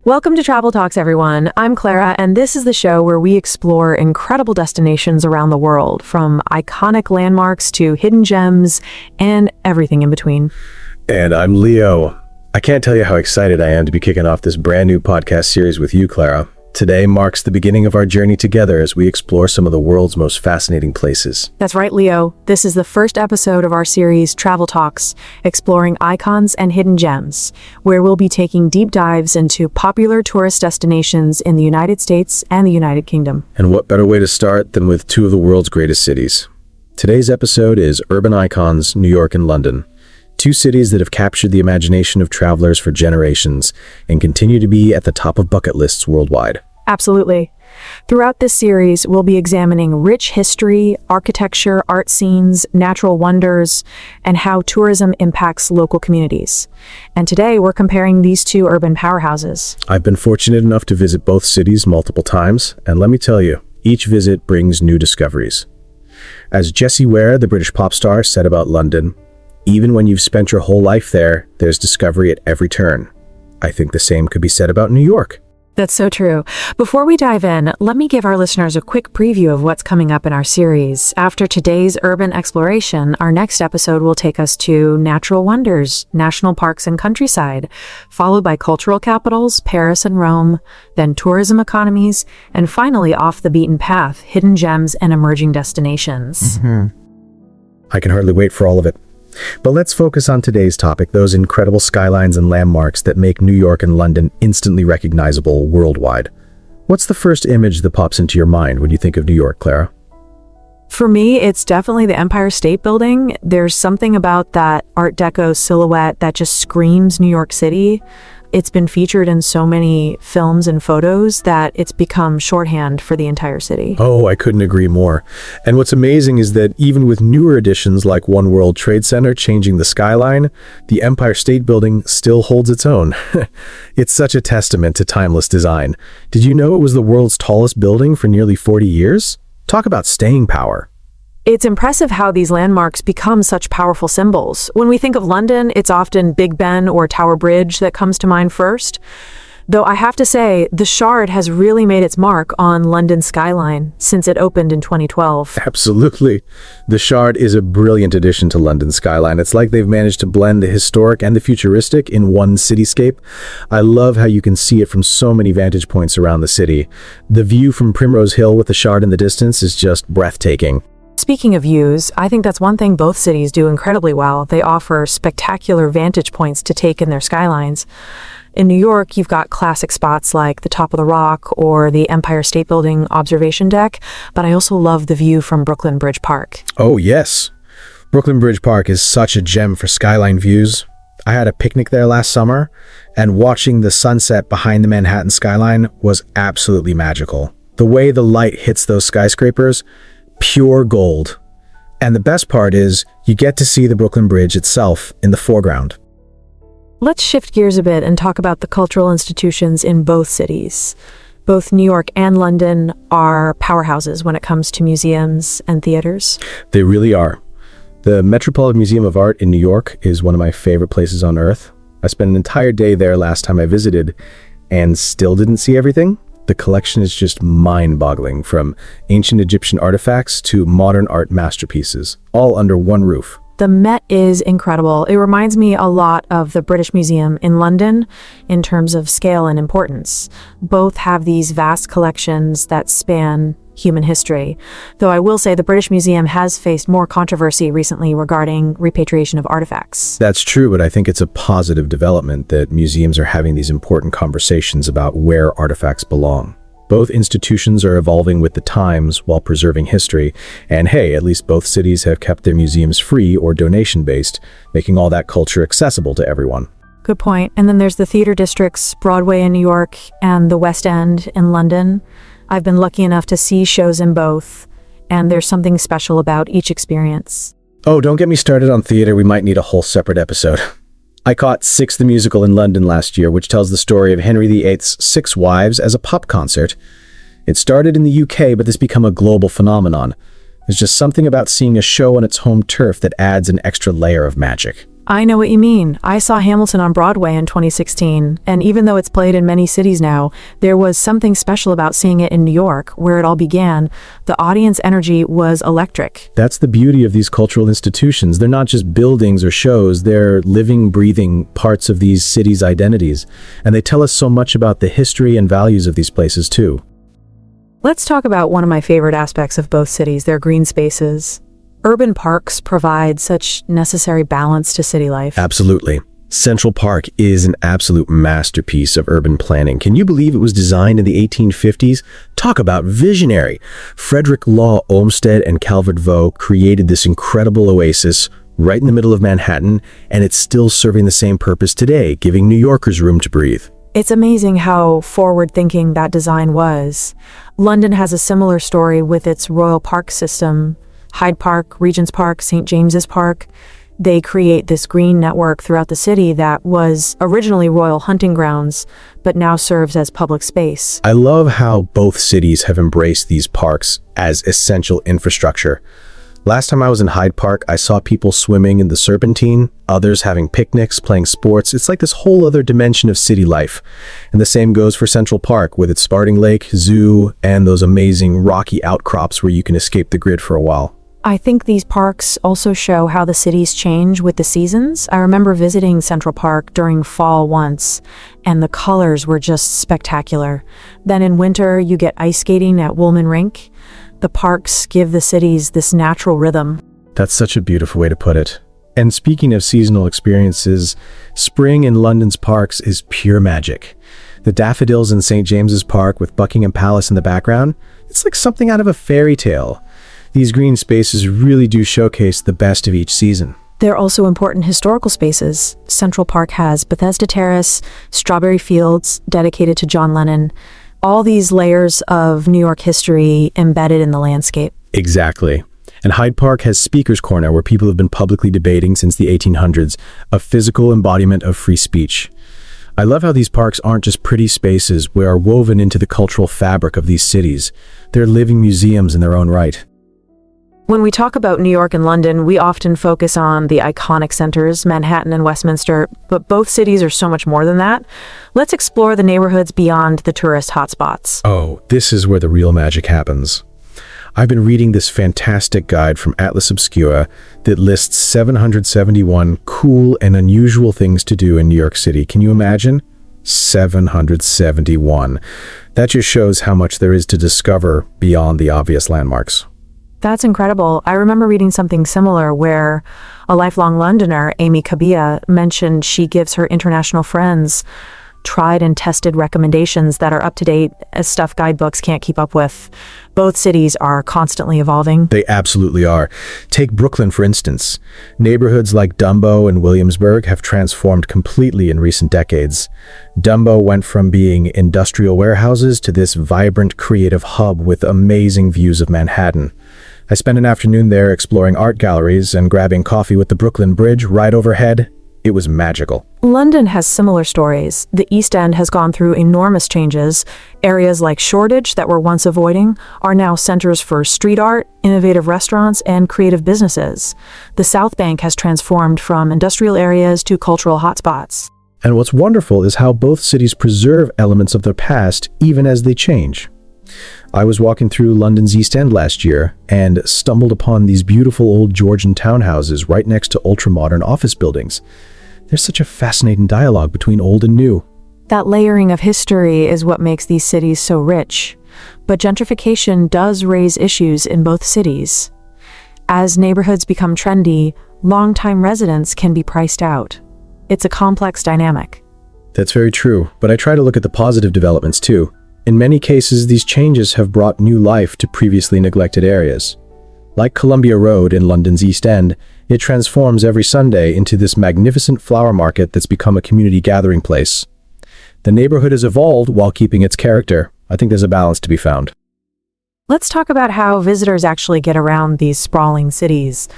Welcome to Travel Talks, everyone. I'm Clara, and this is the show where we explore incredible destinations around the world, from iconic landmarks to hidden gems and everything in between. And I'm Leo. I can't tell you how excited I am to be kicking off this brand new podcast series with you, Clara. Today marks the beginning of our journey together as we explore some of the world's most fascinating places. That's right, Leo. This is the first episode of our series, Travel Talks, exploring icons and hidden gems, where we'll be taking deep dives into popular tourist destinations in the United States and the United Kingdom. And what better way to start than with two of the world's greatest cities? Today's episode is Urban Icons, New York and London. Two cities that have captured the imagination of travelers for generations and continue to be at the top of bucket lists worldwide. Absolutely. Throughout this series, we'll be examining rich history, architecture, art scenes, natural wonders, and how tourism impacts local communities. And today, we're comparing these two urban powerhouses. I've been fortunate enough to visit both cities multiple times, and let me tell you, each visit brings new discoveries. As Jessie Ware, the British pop star, said about London, "Even when you've spent your whole life there, there's discovery at every turn." I think the same could be said about New York. That's so true. Before we dive in, let me give our listeners a quick preview of what's coming up in our series. After today's urban exploration, our next episode will take us to natural wonders, national parks and countryside, followed by cultural capitals, Paris and Rome, then tourism economies, and finally off the beaten path, hidden gems and emerging destinations. I can hardly wait for all of it. But let's focus on today's topic, those incredible skylines and landmarks that make New York and London instantly recognizable worldwide. What's the first image that pops into your mind when you think of New York, Clara? For me, it's definitely the Empire State Building. There's something about that Art Deco silhouette that just screams New York City. It's been featured in so many films and photos that it's become shorthand for the entire city. Oh, I couldn't agree more. And what's amazing is that even with newer additions like One World Trade Center changing the skyline, the Empire State Building still holds its own. It's such a testament to timeless design. Did you know it was the world's tallest building for nearly 40 years? Talk about staying power. It's impressive how these landmarks become such powerful symbols. When we think of London, it's often Big Ben or Tower Bridge that comes to mind first. Though I have to say, the Shard has really made its mark on London's skyline since it opened in 2012. Absolutely. The Shard is a brilliant addition to London's skyline. It's like they've managed to blend the historic and the futuristic in one cityscape. I love how you can see it from so many vantage points around the city. The view from Primrose Hill with the Shard in the distance is just breathtaking. Speaking of views, I think that's one thing both cities do incredibly well. They offer spectacular vantage points to take in their skylines. In New York, you've got classic spots like the Top of the Rock or the Empire State Building observation deck, but I also love the view from Brooklyn Bridge Park. Oh, yes. Brooklyn Bridge Park is such a gem for skyline views. I had a picnic there last summer, and watching the sunset behind the Manhattan skyline was absolutely magical. The way the light hits those skyscrapers, pure gold. And the best part is, you get to see the Brooklyn Bridge itself in the foreground. Let's shift gears a bit and talk about the cultural institutions in both cities. Both New York and London are powerhouses when it comes to museums and theaters. They really are. The Metropolitan Museum of Art in New York is one of my favorite places on earth. I spent an entire day there last time I visited and still didn't see everything. The collection is just mind-boggling, from ancient Egyptian artifacts to modern art masterpieces, all under one roof. The Met is incredible. It reminds me a lot of the British Museum in London in terms of scale and importance. Both have these vast collections that span human history. Though I will say the British Museum has faced more controversy recently regarding repatriation of artifacts. That's true, but I think it's a positive development that museums are having these important conversations about where artifacts belong. Both institutions are evolving with the times while preserving history, and hey, at least both cities have kept their museums free or donation-based, making all that culture accessible to everyone. Good point. And then there's the theater districts, Broadway in New York and the West End in London. I've been lucky enough to see shows in both, and there's something special about each experience. Oh, don't get me started on theater. We might need a whole separate episode. I caught Six the Musical in London last year, which tells the story of Henry VIII's 6 wives as a pop concert. It started in the UK, but has become a global phenomenon. There's just something about seeing a show on its home turf that adds an extra layer of magic. I know what you mean. I saw Hamilton on Broadway in 2016, and even though it's played in many cities now, there was something special about seeing it in New York, where it all began. The audience energy was electric. That's the beauty of these cultural institutions. They're not just buildings or shows, they're living, breathing parts of these cities' identities. And they tell us so much about the history and values of these places, too. Let's talk about one of my favorite aspects of both cities, their green spaces. Urban parks provide such necessary balance to city life. Absolutely. Central Park is an absolute masterpiece of urban planning. Can you believe it was designed in the 1850s? Talk about visionary. Frederick Law Olmsted and Calvert Vaux created this incredible oasis right in the middle of Manhattan, and it's still serving the same purpose today, giving New Yorkers room to breathe. It's amazing how forward-thinking that design was. London has a similar story with its Royal Park system. Hyde Park, Regent's Park, St. James's Park. They create this green network throughout the city that was originally royal hunting grounds, but now serves as public space. I love how both cities have embraced these parks as essential infrastructure. Last time I was in Hyde Park, I saw people swimming in the Serpentine, others having picnics, playing sports. It's like this whole other dimension of city life. And the same goes for Central Park with its Sparting Lake, zoo, and those amazing rocky outcrops where you can escape the grid for a while. I think these parks also show how the cities change with the seasons. I remember visiting Central Park during fall once, and the colors were just spectacular. Then in winter, you get ice skating at Woolman Rink. The parks give the cities this natural rhythm. That's such a beautiful way to put it. And speaking of seasonal experiences, spring in London's parks is pure magic. The daffodils in St. James's Park with Buckingham Palace in the background, it's like something out of a fairy tale. These green spaces really do showcase the best of each season. They're also important historical spaces. Central Park has Bethesda Terrace, Strawberry Fields, dedicated to John Lennon. All these layers of New York history embedded in the landscape. Exactly. And Hyde Park has Speaker's Corner, where people have been publicly debating since the 1800s, a physical embodiment of free speech. I love how these parks aren't just pretty spaces but are woven into the cultural fabric of these cities. They're living museums in their own right. When we talk about New York and London, we often focus on the iconic centers, Manhattan and Westminster, but both cities are so much more than that. Let's explore the neighborhoods beyond the tourist hotspots. Oh, this is where the real magic happens. I've been reading this fantastic guide from Atlas Obscura that lists 771 cool and unusual things to do in New York City. Can you imagine? 771. That just shows how much there is to discover beyond the obvious landmarks. That's incredible. I remember reading something similar where a lifelong Londoner, Amy Kabia, mentioned she gives her international friends tried and tested recommendations that are up to date as stuff guidebooks can't keep up with. Both cities are constantly evolving. They absolutely are. Take Brooklyn, for instance. Neighborhoods like Dumbo and Williamsburg have transformed completely in recent decades. Dumbo went from being industrial warehouses to this vibrant, creative hub with amazing views of Manhattan. I spent an afternoon there exploring art galleries and grabbing coffee with the Brooklyn Bridge right overhead. It was magical. London has similar stories. The East End has gone through enormous changes. Areas like Shoreditch that were once avoiding are now centers for street art, innovative restaurants, and creative businesses. The South Bank has transformed from industrial areas to cultural hotspots. And what's wonderful is how both cities preserve elements of their past even as they change. I was walking through London's East End last year and stumbled upon these beautiful old Georgian townhouses right next to ultra-modern office buildings. There's such a fascinating dialogue between old and new. That layering of history is what makes these cities so rich. But gentrification does raise issues in both cities. As neighborhoods become trendy, longtime residents can be priced out. It's a complex dynamic. That's very true, but I try to look at the positive developments too. In many cases, these changes have brought new life to previously neglected areas. Like Columbia Road in London's East End, it transforms every Sunday into this magnificent flower market that's become a community gathering place. The neighborhood has evolved while keeping its character. I think there's a balance to be found. Let's talk about how visitors actually get around these sprawling cities.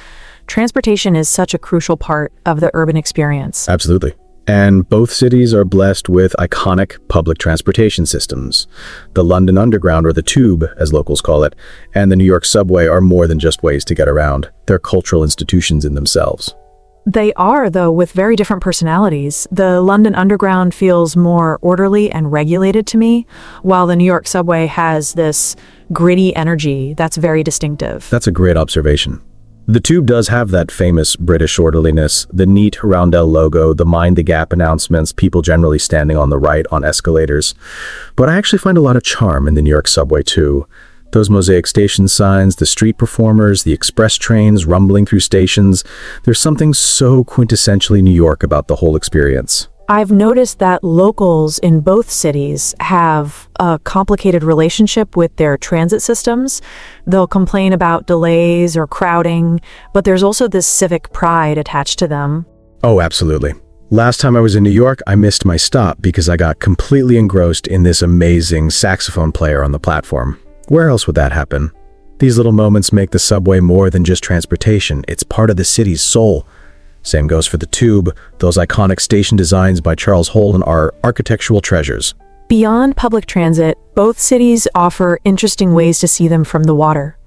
Transportation is such a crucial part of the urban experience. Absolutely. And both cities are blessed with iconic public transportation systems. The London Underground, or the Tube, as locals call it, and the New York subway are more than just ways to get around. They're cultural institutions in themselves. They are, though, with very different personalities. The London Underground feels more orderly and regulated to me, while the New York subway has this gritty energy that's very distinctive. That's a great observation. The Tube does have that famous British orderliness, the neat roundel logo, the mind the gap announcements, people generally standing on the right on escalators. But I actually find a lot of charm in the New York subway too. Those mosaic station signs, the street performers, the express trains rumbling through stations. There's something so quintessentially New York about the whole experience. I've noticed that locals in both cities have a complicated relationship with their transit systems. They'll complain about delays or crowding, but there's also this civic pride attached to them. Oh, absolutely. Last time I was in New York, I missed my stop because I got completely engrossed in this amazing saxophone player on the platform. Where else would that happen? These little moments make the subway more than just transportation. It's part of the city's soul. Same goes for the Tube. Those iconic station designs by Charles Holden are architectural treasures. Beyond public transit, both cities offer interesting ways to see them from the water.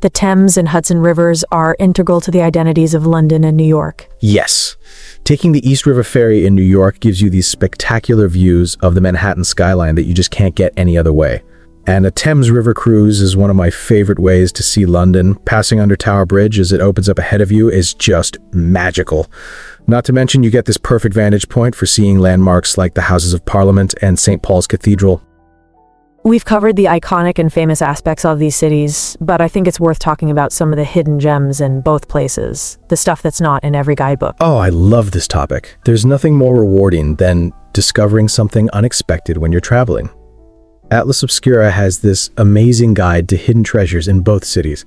The Thames and Hudson rivers are integral to the identities of London and New York. Yes. Taking the East River Ferry in New York gives you these spectacular views of the Manhattan skyline that you just can't get any other way. And a Thames River cruise is one of my favorite ways to see London. Passing under Tower Bridge as it opens up ahead of you is just magical. Not to mention you get this perfect vantage point for seeing landmarks like the Houses of Parliament and St. Paul's Cathedral. We've covered the iconic and famous aspects of these cities, but I think it's worth talking about some of the hidden gems in both places, the stuff that's not in every guidebook. Oh, I love this topic. There's nothing more rewarding than discovering something unexpected when you're traveling. Atlas Obscura has this amazing guide to hidden treasures in both cities.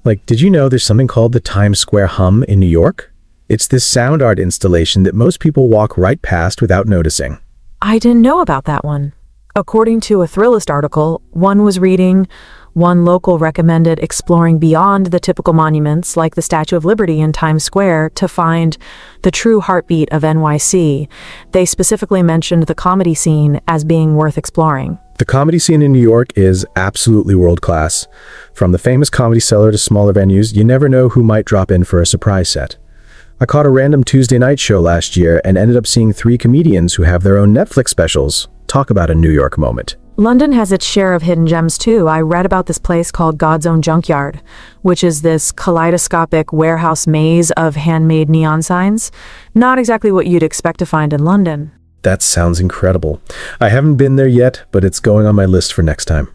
Like, did you know there's something called the Times Square Hum in New York? It's this sound art installation that most people walk right past without noticing. I didn't know about that one. According to a Thrillist article one was reading, one local recommended exploring beyond the typical monuments like the Statue of Liberty in Times Square to find the true heartbeat of NYC. They specifically mentioned the comedy scene as being worth exploring. The comedy scene in New York is absolutely world-class. From the famous Comedy Cellar to smaller venues, you never know who might drop in for a surprise set. I caught a random Tuesday night show last year and ended up seeing 3 comedians who have their own Netflix specials. Talk about a New York moment. London has its share of hidden gems too. I read about this place called God's Own Junkyard, which is this kaleidoscopic warehouse maze of handmade neon signs. Not exactly what you'd expect to find in London. That sounds incredible. I haven't been there yet, but it's going on my list for next time.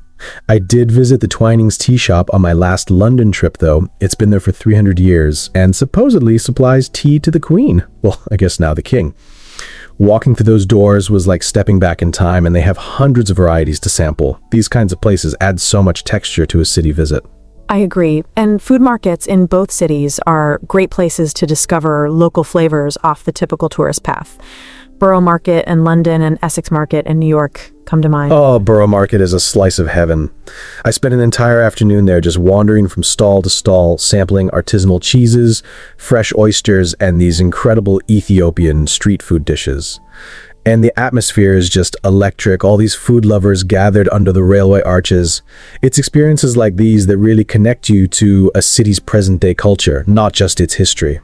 I did visit the Twinings tea shop on my last London trip though. It's been there for 300 years and supposedly supplies tea to the Queen. Well, I guess now the King. Walking through those doors was like stepping back in time, and they have hundreds of varieties to sample. These kinds of places add so much texture to a city visit. I agree. And food markets in both cities are great places to discover local flavors off the typical tourist path. Borough Market in London and Essex Market in New York come to mind. Oh, Borough Market is a slice of heaven. I spent an entire afternoon there just wandering from stall to stall, sampling artisanal cheeses, fresh oysters, and these incredible Ethiopian street food dishes. And the atmosphere is just electric, all these food lovers gathered under the railway arches. It's experiences like these that really connect you to a city's present-day culture, not just its history.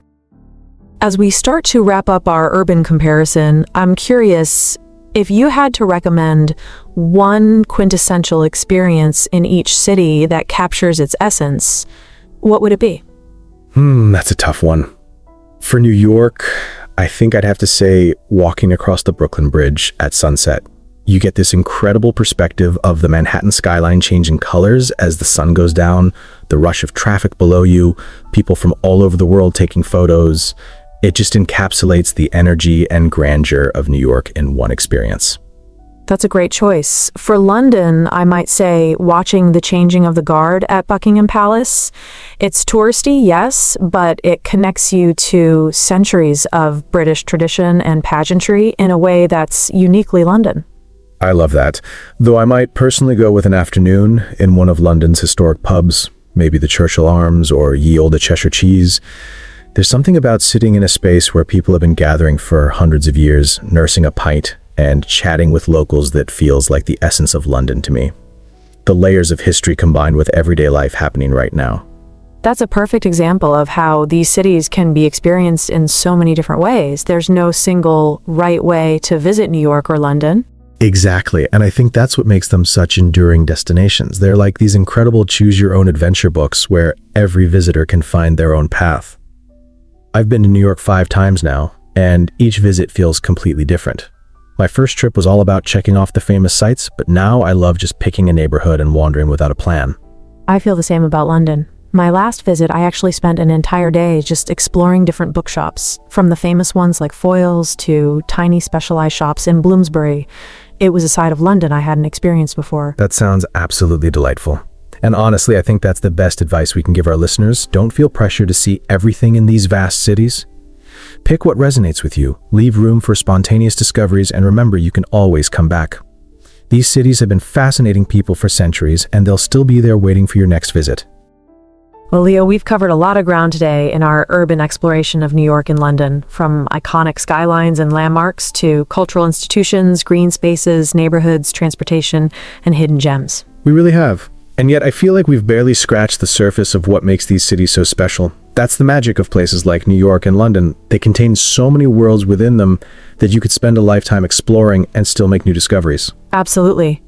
As we start to wrap up our urban comparison, I'm curious, if you had to recommend one quintessential experience in each city that captures its essence, what would it be? That's a tough one. For New York, I think I'd have to say walking across the Brooklyn Bridge at sunset. You get this incredible perspective of the Manhattan skyline changing colors as the sun goes down, the rush of traffic below you, people from all over the world taking photos. It just encapsulates the energy and grandeur of New York in one experience. That's a great choice. For London, I might say watching the changing of the guard at Buckingham Palace. It's touristy, yes, but it connects you to centuries of British tradition and pageantry in a way that's uniquely London. I love that. Though I might personally go with an afternoon in one of London's historic pubs, maybe the Churchill Arms or Ye Olde Cheshire Cheese. There's something about sitting in a space where people have been gathering for hundreds of years, nursing a pint, and chatting with locals that feels like the essence of London to me. The layers of history combined with everyday life happening right now. That's a perfect example of how these cities can be experienced in so many different ways. There's no single right way to visit New York or London. Exactly, and I think that's what makes them such enduring destinations. They're like these incredible choose-your-own-adventure books where every visitor can find their own path. I've been to New York 5 times now, and each visit feels completely different. My first trip was all about checking off the famous sites, but now I love just picking a neighborhood and wandering without a plan. I feel the same about London. My last visit, I actually spent an entire day just exploring different bookshops, from the famous ones like Foyle's to tiny specialized shops in Bloomsbury. It was a side of London I hadn't experienced before. That sounds absolutely delightful. And honestly, I think that's the best advice we can give our listeners. Don't feel pressure to see everything in these vast cities. Pick what resonates with you, leave room for spontaneous discoveries, and remember you can always come back. These cities have been fascinating people for centuries, and they'll still be there waiting for your next visit. Well, Leo, we've covered a lot of ground today in our urban exploration of New York and London, from iconic skylines and landmarks to cultural institutions, green spaces, neighborhoods, transportation, and hidden gems. We really have. And yet I feel like we've barely scratched the surface of what makes these cities so special. That's the magic of places like New York and London. They contain so many worlds within them that you could spend a lifetime exploring and still make new discoveries. Absolutely.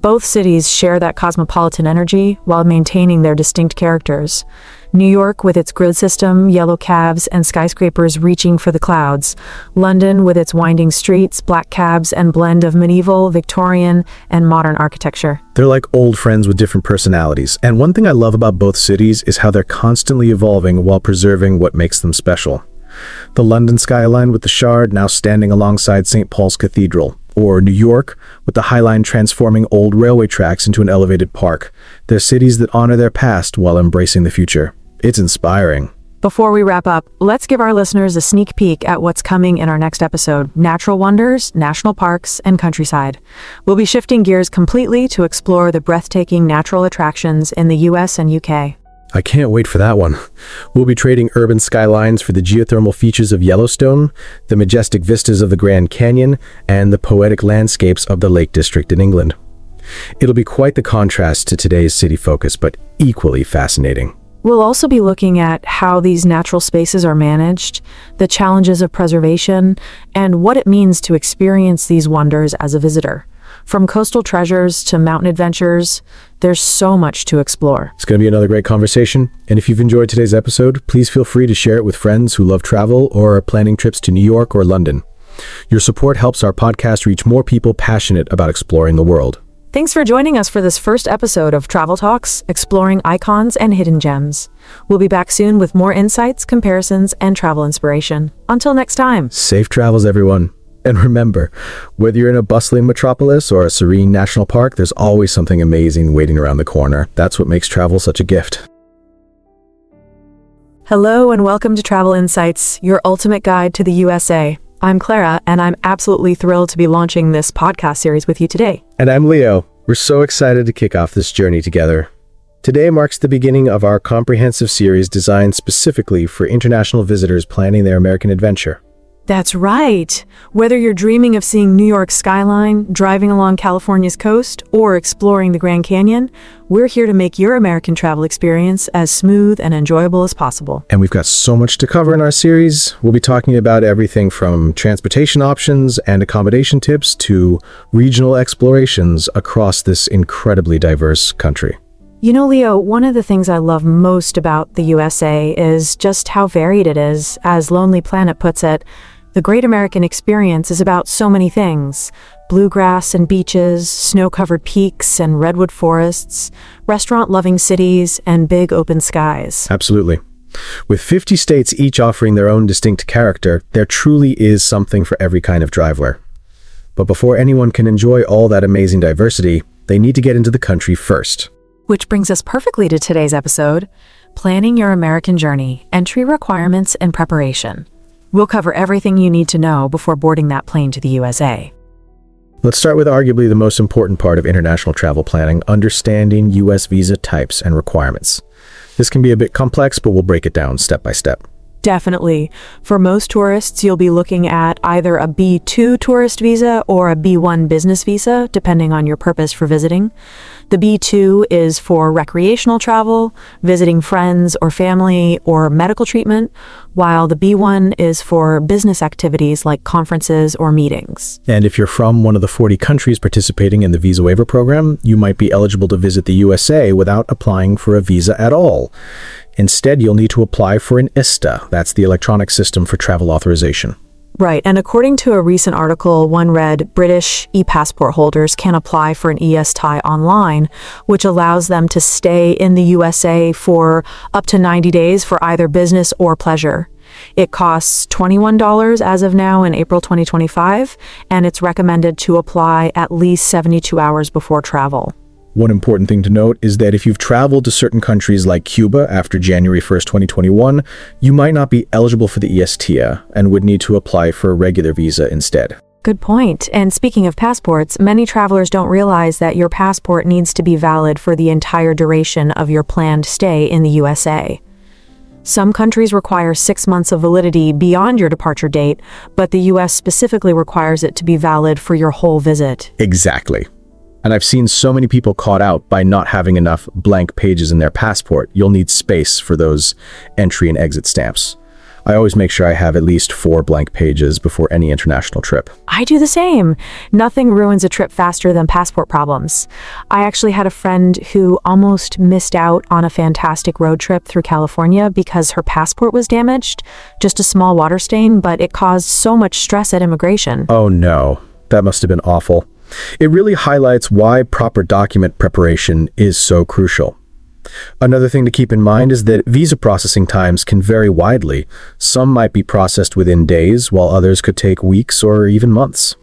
Both cities share that cosmopolitan energy while maintaining their distinct characters. New York with its grid system, yellow cabs, and skyscrapers reaching for the clouds. London with its winding streets, black cabs, and blend of medieval, Victorian, and modern architecture. They're like old friends with different personalities. And one thing I love about both cities is how they're constantly evolving while preserving what makes them special. The London skyline with the Shard now standing alongside St. Paul's Cathedral. Or New York, with the High Line transforming old railway tracks into an elevated park. They're cities that honor their past while embracing the future. It's inspiring. Before we wrap up, let's give our listeners a sneak peek at what's coming in our next episode: natural wonders, national parks, and countryside. We'll be shifting gears completely to explore the breathtaking natural attractions in the US and UK. I can't wait for that one. We'll be trading urban skylines for the geothermal features of Yellowstone, the majestic vistas of the Grand Canyon, and the poetic landscapes of the Lake District in England. It'll be quite the contrast to today's city focus, but equally fascinating. We'll also be looking at how these natural spaces are managed, the challenges of preservation, and what it means to experience these wonders as a visitor. From coastal treasures to mountain adventures, there's so much to explore. It's going to be another great conversation. And if you've enjoyed today's episode, please feel free to share it with friends who love travel or are planning trips to New York or London. Your support helps our podcast reach more people passionate about exploring the world. Thanks for joining us for this first episode of Travel Talks, exploring icons and hidden gems. We'll be back soon with more insights, comparisons, and travel inspiration. Until next time. Safe travels, everyone. And remember, whether you're in a bustling metropolis or a serene national park, there's always something amazing waiting around the corner. That's what makes travel such a gift. Hello and welcome to Travel Insights, your ultimate guide to the USA. I'm Clara, and I'm absolutely thrilled to be launching this podcast series with you today. And I'm Leo. We're so excited to kick off this journey together. Today marks the beginning of our comprehensive series designed specifically for international visitors planning their American adventure. That's right. Whether you're dreaming of seeing New York's skyline, driving along California's coast, or exploring the Grand Canyon, we're here to make your American travel experience as smooth and enjoyable as possible. And we've got so much to cover in our series. We'll be talking about everything from transportation options and accommodation tips to regional explorations across this incredibly diverse country. You know, Leo, one of the things I love most about the USA is just how varied it is. As Lonely Planet puts it, the Great American Experience is about so many things: bluegrass and beaches, snow-covered peaks and redwood forests, restaurant-loving cities, and big open skies. Absolutely. With 50 states each offering their own distinct character, there truly is something for every kind of traveler. But before anyone can enjoy all that amazing diversity, they need to get into the country first. Which brings us perfectly to today's episode, Planning Your American Journey, Entry Requirements and Preparation. We'll cover everything you need to know before boarding that plane to the USA. Let's start with arguably the most important part of international travel planning, understanding U.S. visa types and requirements. This can be a bit complex, but we'll break it down step by step. Definitely. For most tourists, you'll be looking at either a B2 tourist visa or a B1 business visa, depending on your purpose for visiting. The B2 is for recreational travel, visiting friends or family, or medical treatment, while the B1 is for business activities like conferences or meetings. And if you're from one of the 40 countries participating in the visa waiver program, you might be eligible to visit the USA without applying for a visa at all. Instead, you'll need to apply for an ISTA. That's the electronic system for travel authorization. Right, and according to a recent article, one read, British e-passport holders can apply for an ESTI online, which allows them to stay in the USA for up to 90 days for either business or pleasure. It costs $21 as of now in April 2025, and it's recommended to apply at least 72 hours before travel. One important thing to note is that if you've traveled to certain countries like Cuba after January 1st, 2021, you might not be eligible for the ESTA and would need to apply for a regular visa instead. Good point. And speaking of passports, many travelers don't realize that your passport needs to be valid for the entire duration of your planned stay in the USA. Some countries require 6 months of validity beyond your departure date, but the US specifically requires it to be valid for your whole visit. Exactly. And I've seen so many people caught out by not having enough blank pages in their passport. You'll need space for those entry and exit stamps. I always make sure I have at least 4 blank pages before any international trip. I do the same. Nothing ruins a trip faster than passport problems. I actually had a friend who almost missed out on a fantastic road trip through California because her passport was damaged. Just a small water stain, but it caused so much stress at immigration. Oh no, that must have been awful. It really highlights why proper document preparation is so crucial. Another thing to keep in mind is that visa processing times can vary widely. Some might be processed within days, while others could take weeks or even months.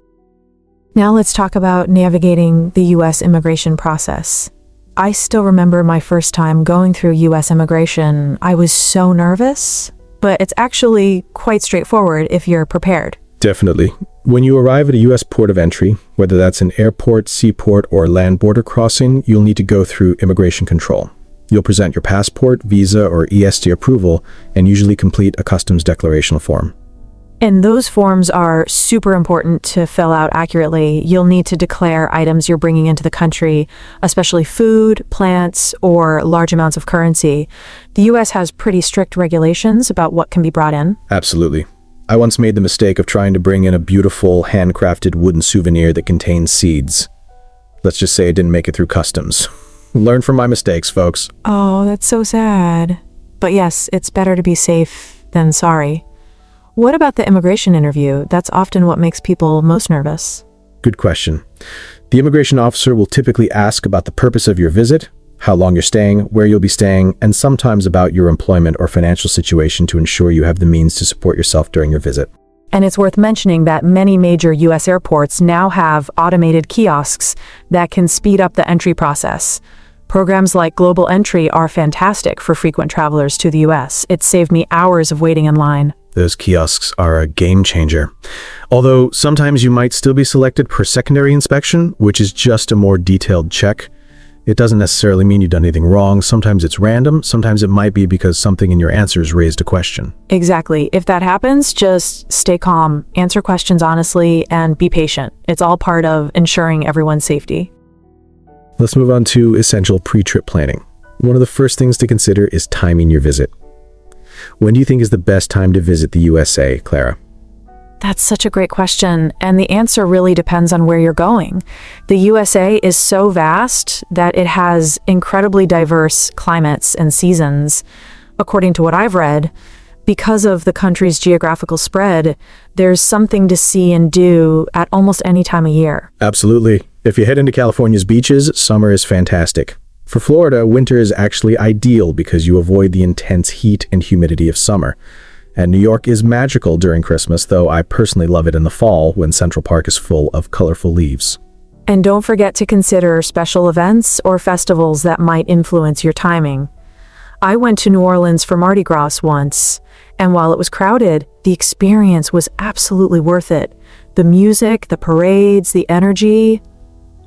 Now let's talk about navigating the U.S. immigration process. I still remember my first time going through U.S. immigration. I was so nervous, but it's actually quite straightforward if you're prepared. Definitely. When you arrive at a U.S. port of entry, whether that's an airport, seaport, or land border crossing, you'll need to go through immigration control. You'll present your passport, visa, or ESTA approval, and usually complete a customs declaration form. And those forms are super important to fill out accurately. You'll need to declare items you're bringing into the country, especially food, plants, or large amounts of currency. The U.S. has pretty strict regulations about what can be brought in. Absolutely. I once made the mistake of trying to bring in a beautiful, handcrafted wooden souvenir that contains seeds. Let's just say it didn't make it through customs. Learn from my mistakes, folks. Oh, that's so sad. But yes, it's better to be safe than sorry. What about the immigration interview? That's often what makes people most nervous. Good question. The immigration officer will typically ask about the purpose of your visit, how long you're staying, where you'll be staying, and sometimes about your employment or financial situation to ensure you have the means to support yourself during your visit. And it's worth mentioning that many major U.S. airports now have automated kiosks that can speed up the entry process. Programs like Global Entry are fantastic for frequent travelers to the U.S. It saved me hours of waiting in line. Those kiosks are a game changer. Although sometimes you might still be selected per secondary inspection, which is just a more detailed check. It doesn't necessarily mean you've done anything wrong. Sometimes it's random. Sometimes it might be because something in your answers raised a question. Exactly. If that happens, just stay calm, answer questions honestly, and be patient. It's all part of ensuring everyone's safety. Let's move on to essential pre-trip planning. One of the first things to consider is timing your visit. When do you think is the best time to visit the USA, Clara? That's such a great question, and the answer really depends on where you're going. The USA is so vast that it has incredibly diverse climates and seasons. According to what I've read, because of the country's geographical spread, there's something to see and do at almost any time of year. Absolutely. If you head into California's beaches, summer is fantastic. For Florida, winter is actually ideal because you avoid the intense heat and humidity of summer. And New York is magical during Christmas, though I personally love it in the fall when Central Park is full of colorful leaves. And don't forget to consider special events or festivals that might influence your timing. I went to New Orleans for Mardi Gras once, and while it was crowded, the experience was absolutely worth it. The music, the parades, the energy,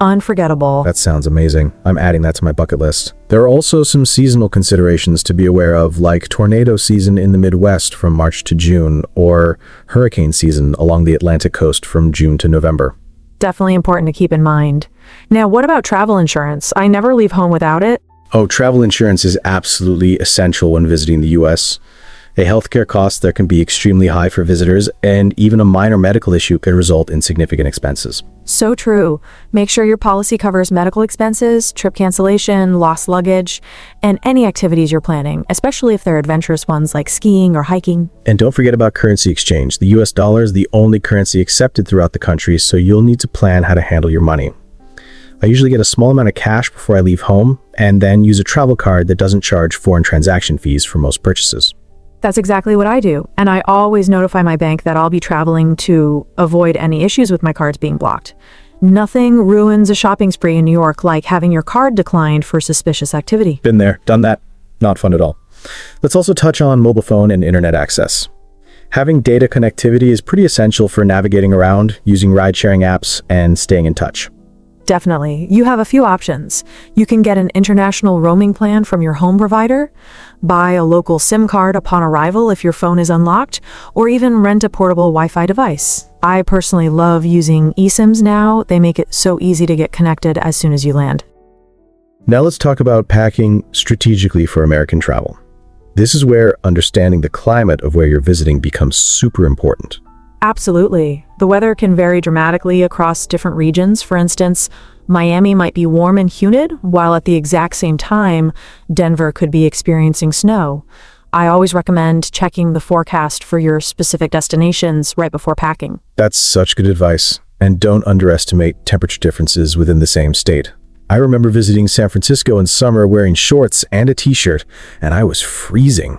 unforgettable. That sounds amazing. I'm adding that to my bucket list. There are also some seasonal considerations to be aware of, like tornado season in the Midwest from March to June, or hurricane season along the Atlantic coast from June to November. Definitely important to keep in mind. Now, what about travel insurance? I never leave home without it. Oh, travel insurance is absolutely essential when visiting the US. A healthcare cost there can be extremely high for visitors, and even a minor medical issue could result in significant expenses. So true. Make sure your policy covers medical expenses, trip cancellation, lost luggage, and any activities you're planning, especially if they're adventurous ones like skiing or hiking. And don't forget about currency exchange. The US dollar is the only currency accepted throughout the country, so you'll need to plan how to handle your money. I usually get a small amount of cash before I leave home, and then use a travel card that doesn't charge foreign transaction fees for most purchases. That's exactly what I do, and I always notify my bank that I'll be traveling to avoid any issues with my cards being blocked. Nothing ruins a shopping spree in New York like having your card declined for suspicious activity. Been there, done that. Not fun at all. Let's also touch on mobile phone and internet access. Having data connectivity is pretty essential for navigating around, using ride-sharing apps, and staying in touch. Definitely. You have a few options. You can get an international roaming plan from your home provider, buy a local SIM card upon arrival if your phone is unlocked, or even rent a portable Wi-Fi device. I personally love using eSIMs now. They make it so easy to get connected as soon as you land. Now let's talk about packing strategically for American travel. This is where understanding the climate of where you're visiting becomes super important. Absolutely. The weather can vary dramatically across different regions. For instance, Miami might be warm and humid, while at the exact same time, Denver could be experiencing snow. I always recommend checking the forecast for your specific destinations right before packing. That's such good advice. And don't underestimate temperature differences within the same state. I remember visiting San Francisco in summer wearing shorts and a t-shirt, and I was freezing.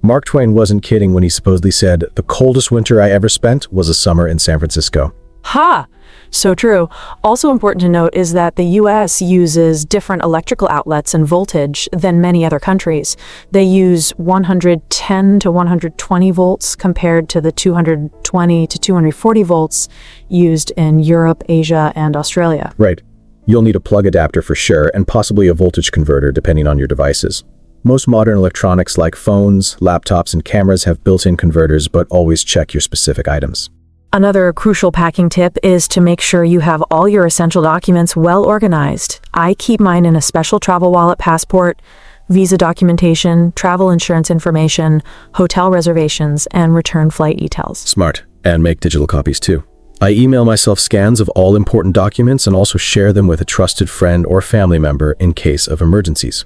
Mark Twain wasn't kidding when he supposedly said, "The coldest winter I ever spent was a summer in San Francisco." Ha! So true. Also important to note is that the US uses different electrical outlets and voltage than many other countries. They use 110 to 120 volts compared to the 220 to 240 volts used in Europe, Asia, and Australia. Right. You'll need a plug adapter for sure, and possibly a voltage converter depending on your devices. Most modern electronics like phones, laptops, and cameras have built-in converters, but always check your specific items. Another crucial packing tip is to make sure you have all your essential documents well organized. I keep mine in a special travel wallet: passport, visa documentation, travel insurance information, hotel reservations, and return flight details. Smart. And make digital copies too. I email myself scans of all important documents and also share them with a trusted friend or family member in case of emergencies.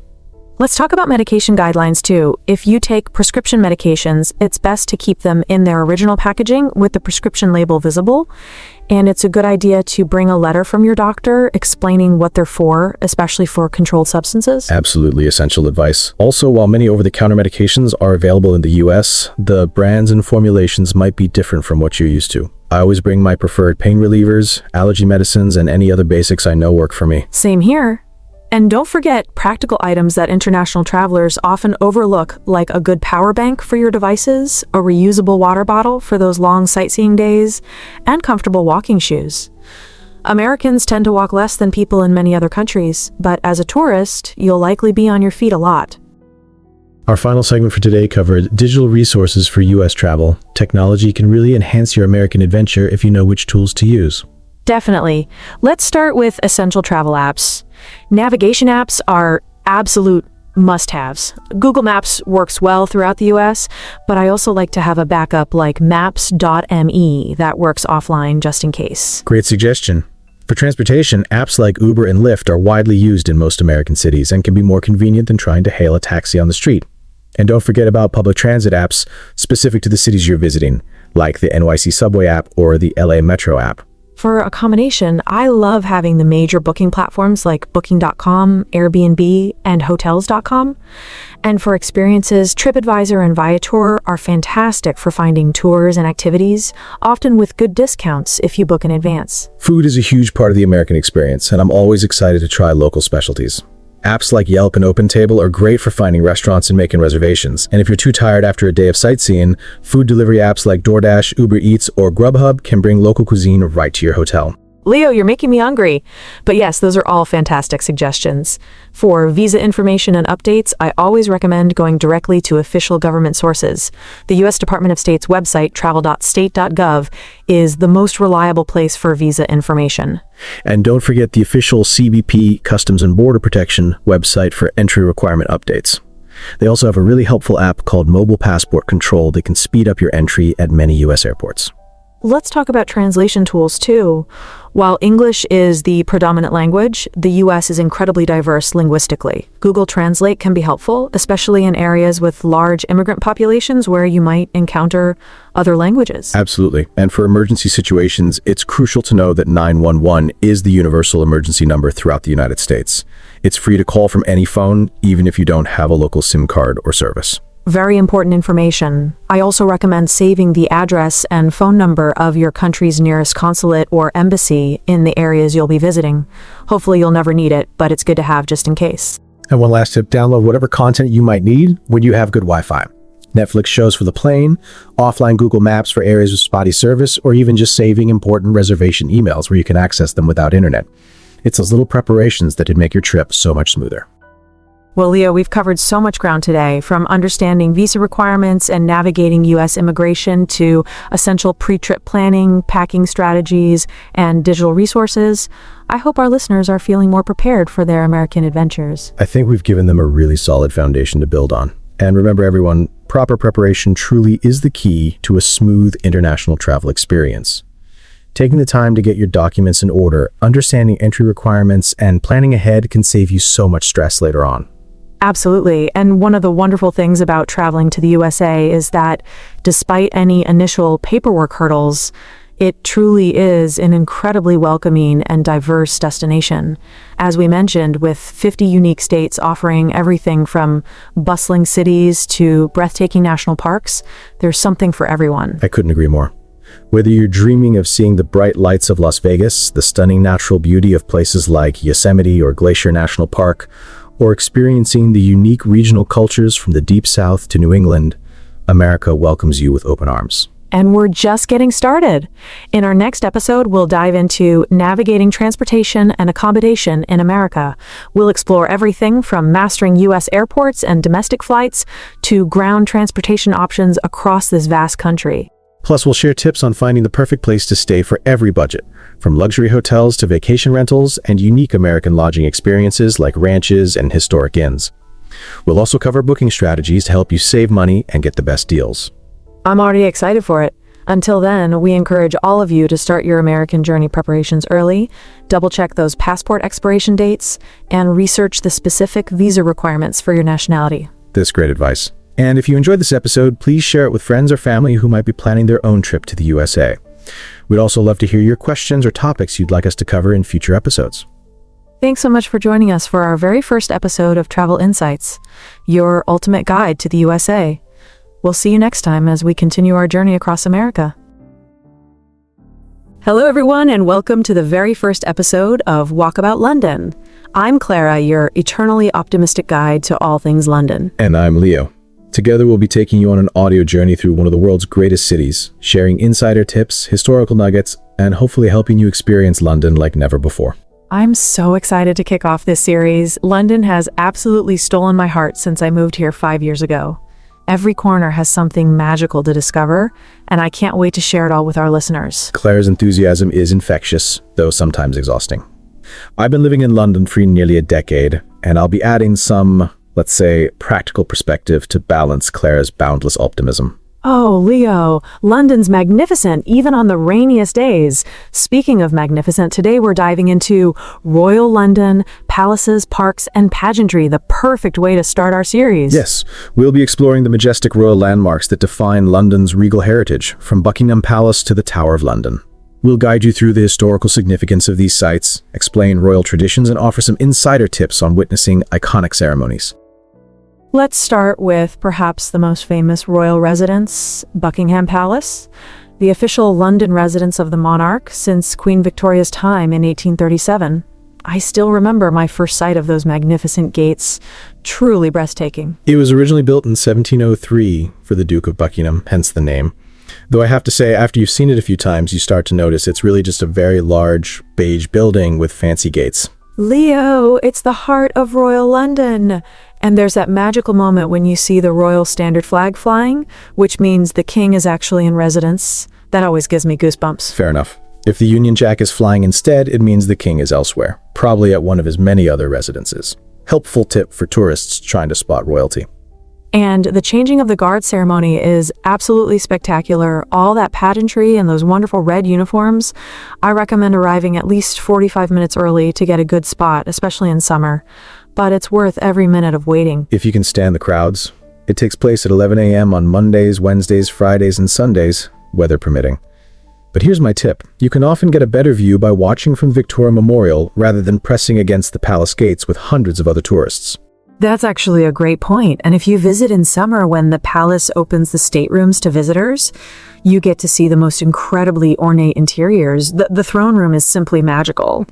Let's talk about medication guidelines too. If you take prescription medications, it's best to keep them in their original packaging with the prescription label visible. And it's a good idea to bring a letter from your doctor explaining what they're for, especially for controlled substances. Absolutely essential advice. Also, while many over-the-counter medications are available in the US, the brands and formulations might be different from what you're used to. I always bring my preferred pain relievers, allergy medicines, and any other basics I know work for me. Same here. And don't forget practical items that international travelers often overlook, like a good power bank for your devices, a reusable water bottle for those long sightseeing days, and comfortable walking shoes. Americans tend to walk less than people in many other countries, but as a tourist, you'll likely be on your feet a lot. Our final segment for today covered digital resources for US travel. Technology can really enhance your American adventure if you know which tools to use. Definitely. Let's start with essential travel apps. Navigation apps are absolute must-haves. Google Maps works well throughout the US, but I also like to have a backup like maps.me that works offline just in case. Great suggestion. For transportation, apps like Uber and Lyft are widely used in most American cities and can be more convenient than trying to hail a taxi on the street. And don't forget about public transit apps specific to the cities you're visiting, like the NYC Subway app or the LA Metro app. For accommodation, I love having the major booking platforms like Booking.com, Airbnb, and Hotels.com. And for experiences, TripAdvisor and Viator are fantastic for finding tours and activities, often with good discounts if you book in advance. Food is a huge part of the American experience, and I'm always excited to try local specialties. Apps like Yelp and OpenTable are great for finding restaurants and making reservations. And if you're too tired after a day of sightseeing, food delivery apps like DoorDash, Uber Eats, or Grubhub can bring local cuisine right to your hotel. Leo, you're making me hungry. But yes, those are all fantastic suggestions. For visa information and updates, I always recommend going directly to official government sources. The U.S. Department of State's website, travel.state.gov, is the most reliable place for visa information. And don't forget the official CBP Customs and Border Protection website for entry requirement updates. They also have a really helpful app called Mobile Passport Control that can speed up your entry at many U.S. airports. Let's talk about translation tools too. While English is the predominant language, the U.S. is incredibly diverse linguistically. Google Translate can be helpful, especially in areas with large immigrant populations where you might encounter other languages. Absolutely. And for emergency situations, it's crucial to know that 911 is the universal emergency number throughout the United States. It's free to call from any phone, even if you don't have a local SIM card or service. Very important information. I also recommend saving the address and phone number of your country's nearest consulate or embassy in the areas you'll be visiting. Hopefully you'll never need it, but it's good to have just in case. And one last tip, download whatever content you might need when you have good Wi-Fi. Netflix shows for the plane, offline Google Maps for areas with spotty service, or even just saving important reservation emails where you can access them without internet. It's those little preparations that could make your trip so much smoother. Well, Leo, we've covered so much ground today, from understanding visa requirements and navigating U.S. immigration to essential pre-trip planning, packing strategies, and digital resources. I hope our listeners are feeling more prepared for their American adventures. I think we've given them a really solid foundation to build on. And remember, everyone, proper preparation truly is the key to a smooth international travel experience. Taking the time to get your documents in order, understanding entry requirements, and planning ahead can save you so much stress later on. Absolutely. And one of the wonderful things about traveling to the USA is that despite any initial paperwork hurdles, it truly is an incredibly welcoming and diverse destination. As we mentioned, with 50 unique states offering everything from bustling cities to breathtaking national parks, there's something for everyone. I couldn't agree more. Whether you're dreaming of seeing the bright lights of Las Vegas, the stunning natural beauty of places like Yosemite or Glacier National Park, or experiencing the unique regional cultures from the Deep South to New England, America welcomes you with open arms. And we're just getting started. In our next episode, we'll dive into navigating transportation and accommodation in America. We'll explore everything from mastering U.S. airports and domestic flights to ground transportation options across this vast country. Plus, we'll share tips on finding the perfect place to stay for every budget, from luxury hotels to vacation rentals and unique American lodging experiences like ranches and historic inns. We'll also cover booking strategies to help you save money and get the best deals. I'm already excited for it. Until then, we encourage all of you to start your American journey preparations early, double-check those passport expiration dates, and research the specific visa requirements for your nationality. That's great advice. And if you enjoyed this episode, please share it with friends or family who might be planning their own trip to the USA. We'd also love to hear your questions or topics you'd like us to cover in future episodes. Thanks so much for joining us for our very first episode of Travel Insights, your ultimate guide to the USA. We'll see you next time as we continue our journey across America. Hello, everyone, and welcome to the very first episode of Walkabout London. I'm Clara, your eternally optimistic guide to all things London. And I'm Leo. Together, we'll be taking you on an audio journey through one of the world's greatest cities, sharing insider tips, historical nuggets, and hopefully helping you experience London like never before. I'm so excited to kick off this series. London has absolutely stolen my heart since I moved here 5 years ago. Every corner has something magical to discover, and I can't wait to share it all with our listeners. Claire's enthusiasm is infectious, though sometimes exhausting. I've been living in London for nearly a decade, and I'll be adding some, let's say, practical perspective to balance Claire's boundless optimism. Oh, Leo, London's magnificent, even on the rainiest days. Speaking of magnificent, today we're diving into Royal London, palaces, parks, and pageantry, the perfect way to start our series. Yes, we'll be exploring the majestic royal landmarks that define London's regal heritage, from Buckingham Palace to the Tower of London. We'll guide you through the historical significance of these sites, explain royal traditions, and offer some insider tips on witnessing iconic ceremonies. Let's start with perhaps the most famous royal residence, Buckingham Palace, the official London residence of the monarch since Queen Victoria's time in 1837. I still remember my first sight of those magnificent gates, truly breathtaking. It was originally built in 1703 for the Duke of Buckingham, hence the name. Though I have to say, after you've seen it a few times, you start to notice it's really just a very large, beige building with fancy gates. Leo, it's the heart of Royal London. And there's that magical moment when you see the Royal Standard flag flying, which means the king is actually in residence. That always gives me goosebumps. Fair enough. If the Union Jack is flying instead, it means the king is elsewhere, probably at one of his many other residences. Helpful tip for tourists trying to spot royalty. And the changing of the guard ceremony is absolutely spectacular. All that pageantry and those wonderful red uniforms. I recommend arriving at least 45 minutes early to get a good spot, especially in summer. But it's worth every minute of waiting. If you can stand the crowds. It takes place at 11 a.m. on Mondays, Wednesdays, Fridays, and Sundays, weather permitting. But here's my tip. You can often get a better view by watching from Victoria Memorial rather than pressing against the palace gates with hundreds of other tourists. That's actually a great point. And if you visit in summer when the palace opens the staterooms to visitors, you get to see the most incredibly ornate interiors. The throne room is simply magical.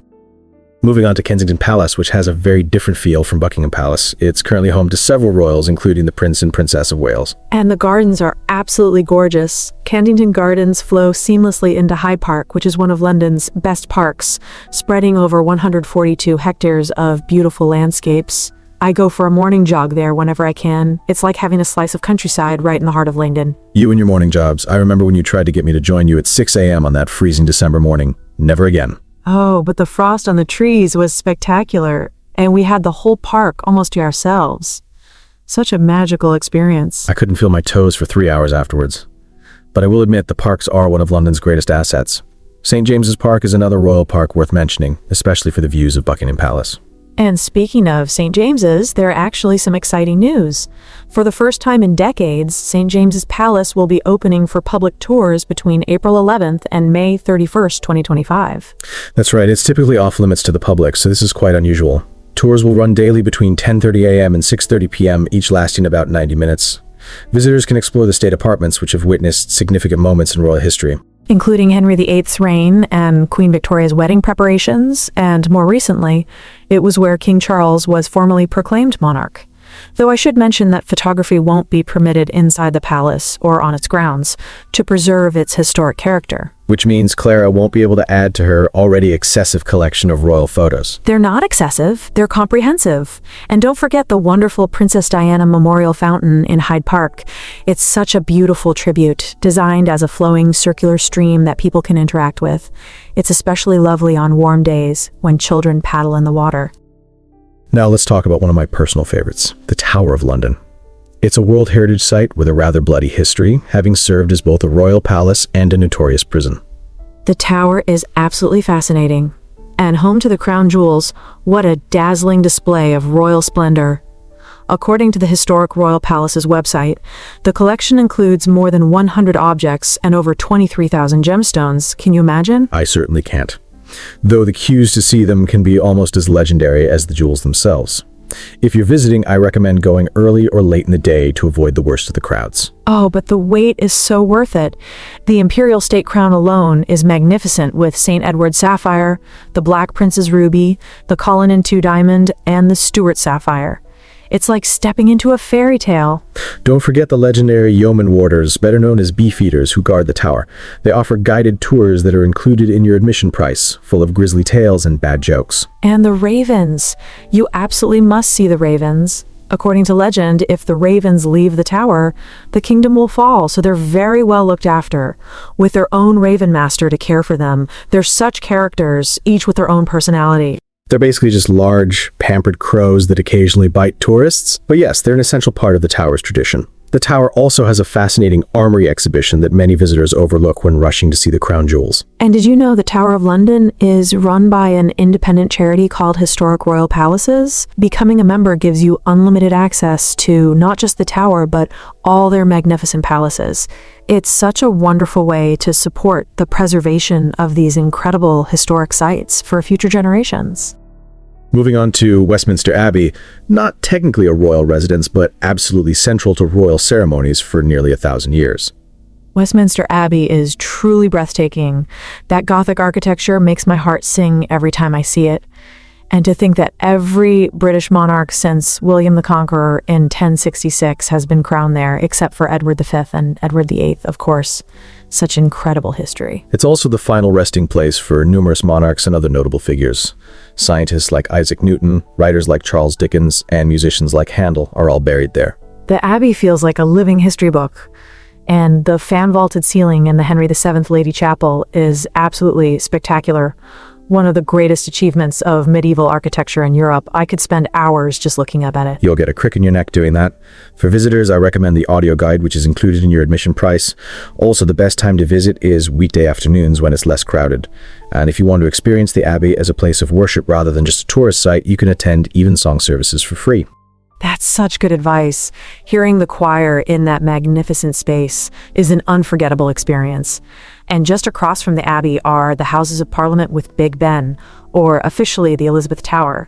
Moving on to Kensington Palace, which has a very different feel from Buckingham Palace. It's currently home to several royals, including the Prince and Princess of Wales. And the gardens are absolutely gorgeous. Kensington Gardens flow seamlessly into Hyde Park, which is one of London's best parks, spreading over 142 hectares of beautiful landscapes. I go for a morning jog there whenever I can. It's like having a slice of countryside right in the heart of Langdon. You and your morning jobs. I remember when you tried to get me to join you at 6 a.m. on that freezing December morning. Never again. Oh, but the frost on the trees was spectacular, and we had the whole park almost to ourselves. Such a magical experience. I couldn't feel my toes for 3 hours afterwards. But I will admit the parks are one of London's greatest assets. St. James's Park is another royal park worth mentioning, especially for the views of Buckingham Palace. And speaking of St. James's, there are actually some exciting news. For the first time in decades, St. James's Palace will be opening for public tours between April 11th and May 31st, 2025. That's right, it's typically off limits to the public, so this is quite unusual. Tours will run daily between 10:30 a.m. and 6:30 p.m., each lasting about 90 minutes. Visitors can explore the state apartments, which have witnessed significant moments in royal history, including Henry VIII's reign and Queen Victoria's wedding preparations, and more recently, it was where King Charles was formally proclaimed monarch. Though I should mention that photography won't be permitted inside the palace or on its grounds to preserve its historic character. which means Clara won't be able to add to her already excessive collection of royal photos. They're not excessive, they're comprehensive. And don't forget the wonderful Princess Diana Memorial Fountain in Hyde Park. It's such a beautiful tribute, designed as a flowing circular stream that people can interact with. It's especially lovely on warm days when children paddle in the water. Now let's talk about one of my personal favorites, the Tower of London. It's a World Heritage Site with a rather bloody history, having served as both a royal palace and a notorious prison. The tower is absolutely fascinating. And home to the crown jewels, what a dazzling display of royal splendor. According to the Historic Royal Palace's website, the collection includes more than 100 objects and over 23,000 gemstones. Can you imagine? I certainly can't. Though the queues to see them can be almost as legendary as the jewels themselves. If you're visiting, I recommend going early or late in the day to avoid the worst of the crowds. Oh, but the wait is so worth it. The Imperial State Crown alone is magnificent, with St. Edward Sapphire, the Black Prince's Ruby, the Cullinan II Diamond, and the Stuart Sapphire. It's like stepping into a fairy tale. Don't forget the legendary yeoman warders, better known as beefeaters, who guard the tower. They offer guided tours that are included in your admission price, full of grisly tales and bad jokes. And the ravens. You absolutely must see the ravens. According to legend, if the ravens leave the tower, the kingdom will fall, so they're very well looked after, with their own raven master to care for them. They're such characters, each with their own personality. They're basically just large, pampered crows that occasionally bite tourists. But yes, they're an essential part of the tower's tradition. The tower also has a fascinating armory exhibition that many visitors overlook when rushing to see the crown jewels. And did you know the Tower of London is run by an independent charity called Historic Royal Palaces? Becoming a member gives you unlimited access to not just the tower, but all their magnificent palaces. It's such a wonderful way to support the preservation of these incredible historic sites for future generations. Moving on to Westminster Abbey, not technically a royal residence, but absolutely central to royal ceremonies for nearly 1,000 years. Westminster Abbey is truly breathtaking. That Gothic architecture makes my heart sing every time I see it. And to think that every British monarch since William the Conqueror in 1066 has been crowned there, except for Edward V and Edward VIII, of course. Such incredible history. It's also the final resting place for numerous monarchs and other notable figures. Scientists like Isaac Newton, writers like Charles Dickens, and musicians like Handel are all buried there. The Abbey feels like a living history book. And the fan-vaulted ceiling in the Henry VII Lady Chapel is absolutely spectacular. One of the greatest achievements of medieval architecture in Europe. I could spend hours just looking up at it. You'll get a crick in your neck doing that. For visitors, I recommend the audio guide, which is included in your admission price. Also, the best time to visit is weekday afternoons when it's less crowded. And if you want to experience the Abbey as a place of worship rather than just a tourist site, you can attend evensong services for free. That's such good advice. Hearing the choir in that magnificent space is an unforgettable experience. And just across from the Abbey are the Houses of Parliament with Big Ben, or officially the Elizabeth Tower.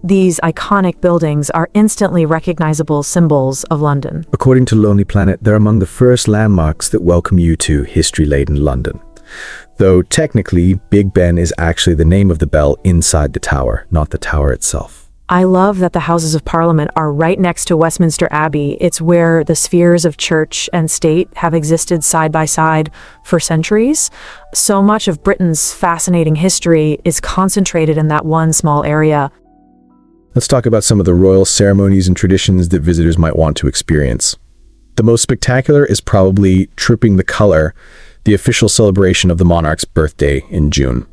These iconic buildings are instantly recognizable symbols of London. According to Lonely Planet, they're among the first landmarks that welcome you to history-laden London. Though technically, Big Ben is actually the name of the bell inside the tower, not the tower itself. I love that the Houses of Parliament are right next to Westminster Abbey. It's where the spheres of church and state have existed side by side for centuries. So much of Britain's fascinating history is concentrated in that one small area. Let's talk about some of the royal ceremonies and traditions that visitors might want to experience. The most spectacular is probably Trooping the Colour, the official celebration of the monarch's birthday in June.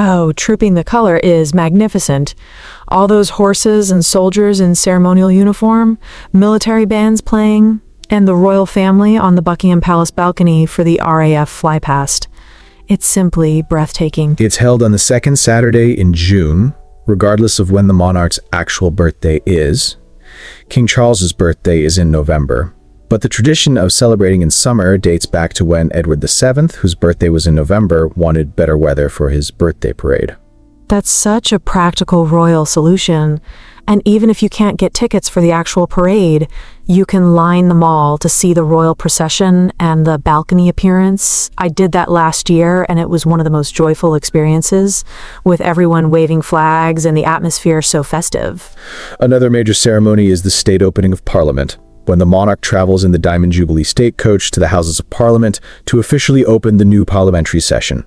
Oh, Trooping the Colour is magnificent. All those horses and soldiers in ceremonial uniform, military bands playing, and the royal family on the Buckingham Palace balcony for the RAF flypast. It's simply breathtaking. It's held on the second Saturday in June, regardless of when the monarch's actual birthday is. King Charles's birthday is in November. But the tradition of celebrating in summer dates back to when Edward VII, whose birthday was in November, wanted better weather for his birthday parade. That's such a practical royal solution. And even if you can't get tickets for the actual parade, you can line the mall to see the royal procession and the balcony appearance. I did that last year, and it was one of the most joyful experiences, with everyone waving flags and the atmosphere so festive. Another major ceremony is the state opening of Parliament, when the monarch travels in the Diamond Jubilee State Coach to the Houses of Parliament to officially open the new parliamentary session.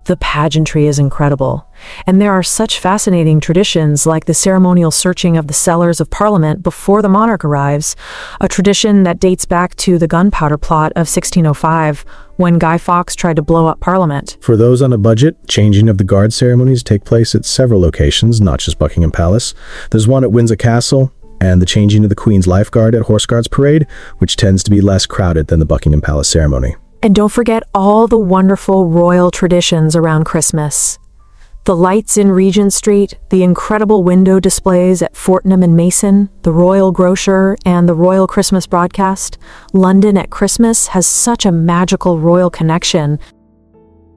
The pageantry is incredible, and there are such fascinating traditions like the ceremonial searching of the cellars of Parliament before the monarch arrives, a tradition that dates back to the gunpowder plot of 1605, when Guy Fawkes tried to blow up Parliament. For those on a budget, changing of the guard ceremonies take place at several locations, not just Buckingham Palace. There's one at Windsor Castle, and the changing of the Queen's Lifeguard at Horse Guards Parade, which tends to be less crowded than the Buckingham Palace ceremony. And don't forget all the wonderful royal traditions around Christmas. The lights in Regent Street, the incredible window displays at Fortnum and Mason, the Royal Grocer, and the Royal Christmas broadcast. London at Christmas has such a magical royal connection.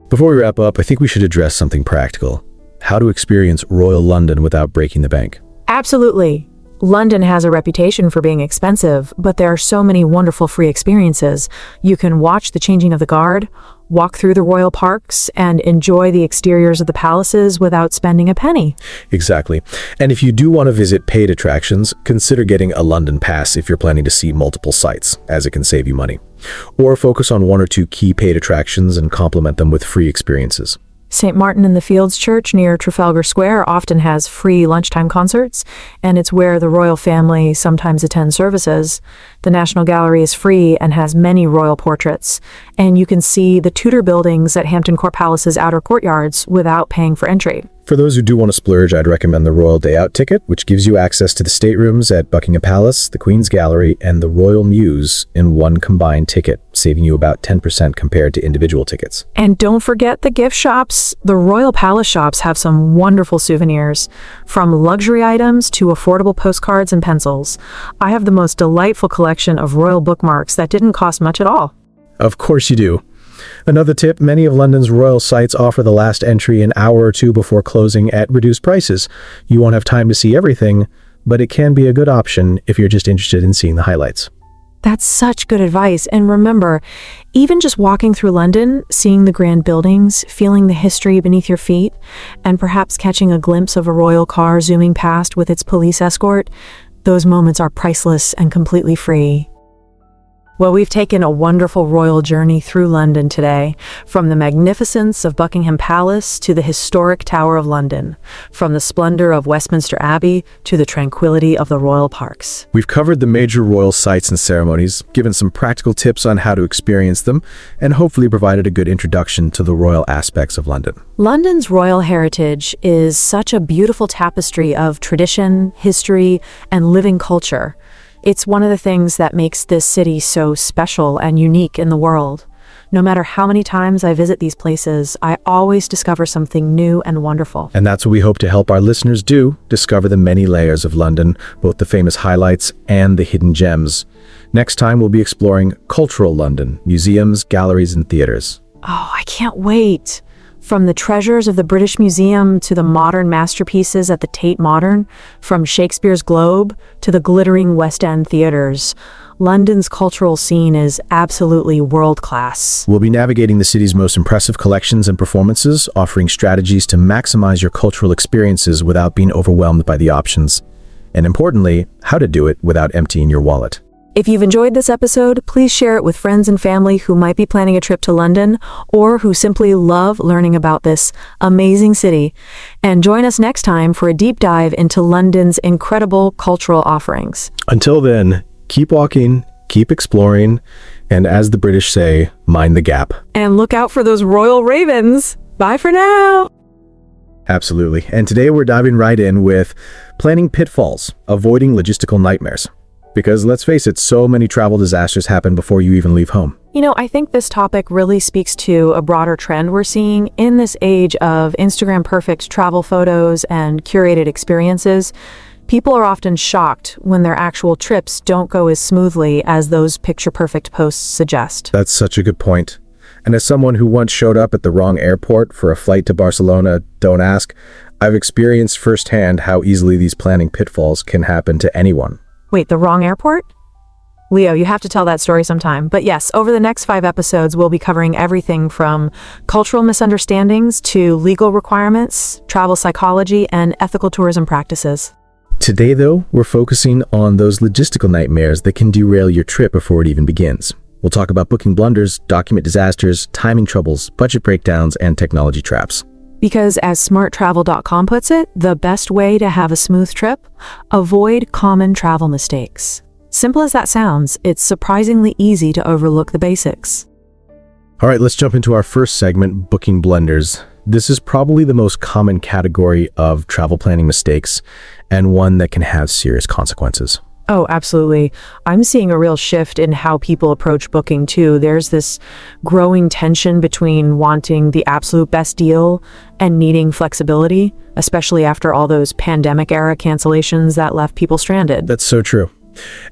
Before we wrap up, I think we should address something practical. How to experience Royal London without breaking the bank. Absolutely. London has a reputation for being expensive, but there are so many wonderful free experiences. You can watch the changing of the guard, walk through the royal parks, and enjoy the exteriors of the palaces without spending a penny. Exactly. And if you do want to visit paid attractions, consider getting a London pass if you're planning to see multiple sites, as it can save you money. Or focus on one or two key paid attractions and complement them with free experiences. St. Martin in the Fields Church near Trafalgar Square often has free lunchtime concerts, and it's where the royal family sometimes attend services. The National Gallery is free and has many royal portraits, and you can see the Tudor buildings at Hampton Court Palace's outer courtyards without paying for entry. For those who do want to splurge, I'd recommend the Royal Day Out ticket, which gives you access to the staterooms at Buckingham Palace, the Queen's Gallery, and the Royal Mews in one combined ticket, saving you about 10% compared to individual tickets. And don't forget the gift shops. The Royal Palace shops have some wonderful souvenirs, from luxury items to affordable postcards and pencils. I have the most delightful collection of royal bookmarks that didn't cost much at all. Of course you do. Another tip, many of London's royal sites offer the last entry an hour or two before closing at reduced prices. You won't have time to see everything, but it can be a good option if you're just interested in seeing the highlights. That's such good advice. And remember, even just walking through London, seeing the grand buildings, feeling the history beneath your feet, and perhaps catching a glimpse of a royal car zooming past with its police escort, those moments are priceless and completely free. Well, we've taken a wonderful royal journey through London today, from the magnificence of Buckingham Palace to the historic Tower of London, from the splendor of Westminster Abbey to the tranquility of the royal parks. We've covered the major royal sites and ceremonies, given some practical tips on how to experience them, and hopefully provided a good introduction to the royal aspects of London. London's royal heritage is such a beautiful tapestry of tradition, history, and living culture. It's one of the things that makes this city so special and unique in the world. No matter how many times I visit these places, I always discover something new and wonderful. And that's what we hope to help our listeners do, discover the many layers of London, both the famous highlights and the hidden gems. Next time, we'll be exploring cultural London, museums, galleries, and theaters. Oh, I can't wait. From the treasures of the British Museum to the modern masterpieces at the Tate Modern, from Shakespeare's Globe to the glittering West End theaters, London's cultural scene is absolutely world-class. We'll be navigating the city's most impressive collections and performances, offering strategies to maximize your cultural experiences without being overwhelmed by the options. And importantly, how to do it without emptying your wallet. If you've enjoyed this episode, please share it with friends and family who might be planning a trip to London or who simply love learning about this amazing city. And join us next time for a deep dive into London's incredible cultural offerings. Until then, keep walking, keep exploring, and as the British say, mind the gap. And look out for those royal ravens. Bye for now. Absolutely. And today we're diving right in with planning pitfalls, avoiding logistical nightmares. Because let's face it, so many travel disasters happen before you even leave home. You know, I think this topic really speaks to a broader trend we're seeing in this age of Instagram perfect travel photos and curated experiences. People are often shocked when their actual trips don't go as smoothly as those picture perfect posts suggest. That's such a good point. And as someone who once showed up at the wrong airport for a flight to Barcelona, don't ask, I've experienced firsthand how easily these planning pitfalls can happen to anyone. Wait, the wrong airport? Leo, you have to tell that story sometime. But yes, over the next 5 episodes, we'll be covering everything from cultural misunderstandings to legal requirements, travel psychology, and ethical tourism practices. Today, though, we're focusing on those logistical nightmares that can derail your trip before it even begins. We'll talk about booking blunders, document disasters, timing troubles, budget breakdowns, and technology traps. Because as smarttravel.com puts it, the best way to have a smooth trip, avoid common travel mistakes. Simple as that sounds, it's surprisingly easy to overlook the basics. All right, let's jump into our first segment, booking blunders. This is probably the most common category of travel planning mistakes and one that can have serious consequences. Oh, absolutely. I'm seeing a real shift in how people approach booking too. There's this growing tension between wanting the absolute best deal and needing flexibility, especially after all those pandemic era cancellations that left people stranded. That's so true.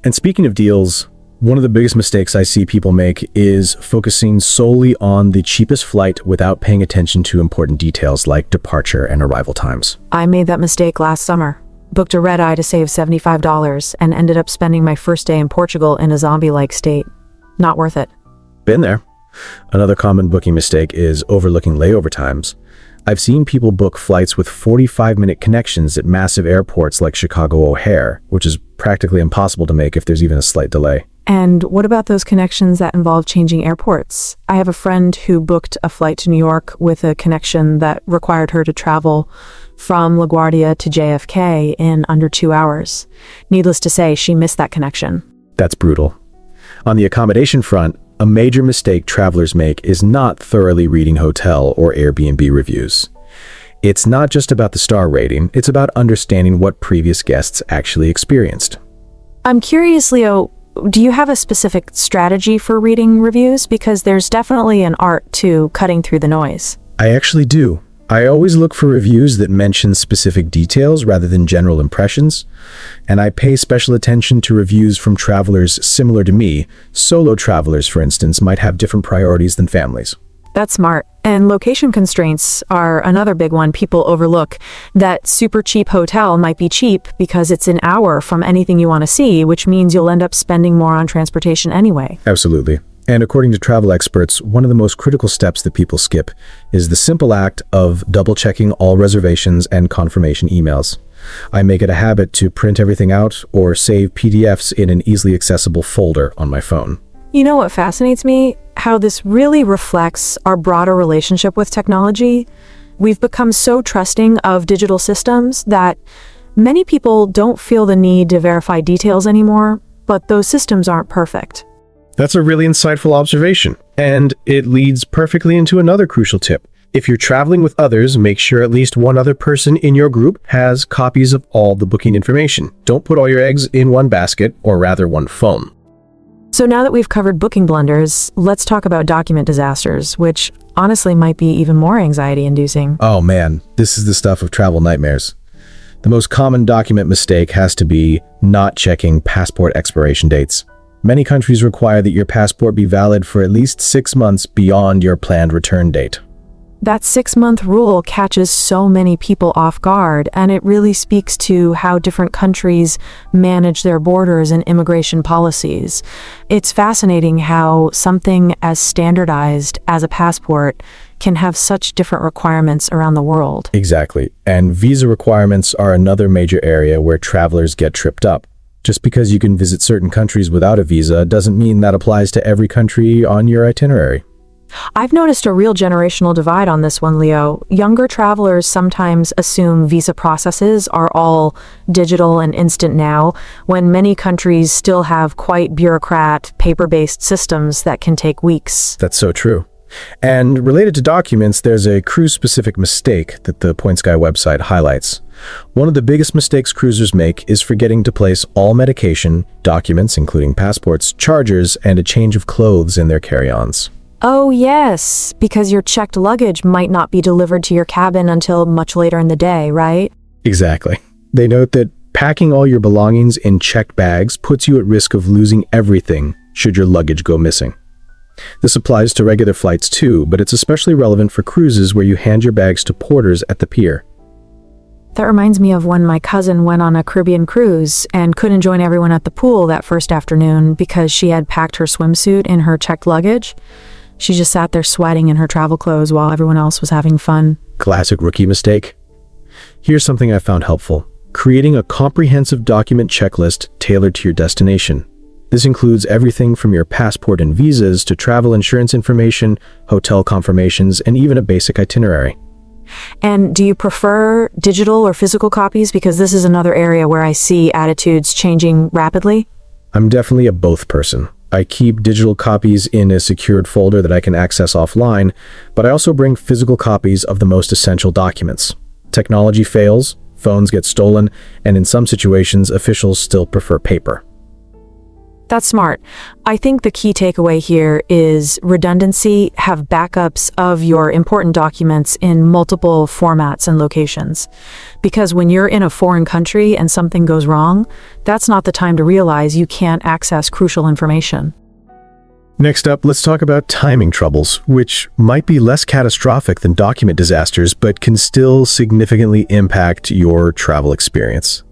And speaking of deals, one of the biggest mistakes I see people make is focusing solely on the cheapest flight without paying attention to important details like departure and arrival times. I made that mistake last summer. Booked a red-eye to save $75 and ended up spending my first day in Portugal in a zombie-like state. Not worth it. Been there. Another common booking mistake is overlooking layover times. I've seen people book flights with 45-minute connections at massive airports like Chicago O'Hare, which is practically impossible to make if there's even a slight delay. And what about those connections that involve changing airports? I have a friend who booked a flight to New York with a connection that required her to travel from LaGuardia to JFK in under 2 hours. Needless to say, she missed that connection. That's brutal. On the accommodation front, a major mistake travelers make is not thoroughly reading hotel or Airbnb reviews. It's not just about the star rating, it's about understanding what previous guests actually experienced. I'm curious, Leo, do you have a specific strategy for reading reviews? Because there's definitely an art to cutting through the noise. I actually do. I always look for reviews that mention specific details rather than general impressions, and I pay special attention to reviews from travelers similar to me. Solo travelers, for instance, might have different priorities than families. That's smart. And location constraints are another big one people overlook. That super cheap hotel might be cheap because it's an hour from anything you want to see, which means you'll end up spending more on transportation anyway. Absolutely. And according to travel experts, one of the most critical steps that people skip is the simple act of double-checking all reservations and confirmation emails. I make it a habit to print everything out or save PDFs in an easily accessible folder on my phone. You know what fascinates me? How this really reflects our broader relationship with technology. We've become so trusting of digital systems that many people don't feel the need to verify details anymore, but those systems aren't perfect. That's a really insightful observation, and it leads perfectly into another crucial tip. If you're traveling with others, make sure at least one other person in your group has copies of all the booking information. Don't put all your eggs in one basket, or rather one phone. So now that we've covered booking blunders, let's talk about document disasters, which honestly might be even more anxiety-inducing. Oh man, this is the stuff of travel nightmares. The most common document mistake has to be not checking passport expiration dates. Many countries require that your passport be valid for at least 6 months beyond your planned return date. That 6-month rule catches so many people off guard, and it really speaks to how different countries manage their borders and immigration policies. It's fascinating how something as standardized as a passport can have such different requirements around the world. Exactly. And visa requirements are another major area where travelers get tripped up. Just because you can visit certain countries without a visa doesn't mean that applies to every country on your itinerary. I've noticed a real generational divide on this one, Leo. Younger travelers sometimes assume visa processes are all digital and instant now, when many countries still have quite bureaucrat, paper-based systems that can take weeks. That's so true. And related to documents, there's a cruise-specific mistake that the Point Sky website highlights. One of the biggest mistakes cruisers make is forgetting to place all medication, documents including passports, chargers, and a change of clothes in their carry-ons. Oh yes, because your checked luggage might not be delivered to your cabin until much later in the day, right? Exactly. They note that packing all your belongings in checked bags puts you at risk of losing everything should your luggage go missing. This applies to regular flights too, but it's especially relevant for cruises where you hand your bags to porters at the pier. That reminds me of when my cousin went on a Caribbean cruise and couldn't join everyone at the pool that first afternoon because she had packed her swimsuit in her checked luggage. She just sat there sweating in her travel clothes while everyone else was having fun. Classic rookie mistake. Here's something I found helpful: creating a comprehensive document checklist tailored to your destination. This includes everything from your passport and visas to travel insurance information, hotel confirmations, and even a basic itinerary. And do you prefer digital or physical copies? Because this is another area where I see attitudes changing rapidly. I'm definitely a both person. I keep digital copies in a secured folder that I can access offline, but I also bring physical copies of the most essential documents. Technology fails, phones get stolen, and in some situations, officials still prefer paper. That's smart. I think the key takeaway here is redundancy. Have backups of your important documents in multiple formats and locations. Because when you're in a foreign country and something goes wrong, that's not the time to realize you can't access crucial information. Next up, let's talk about timing troubles, which might be less catastrophic than document disasters, but can still significantly impact your travel experience.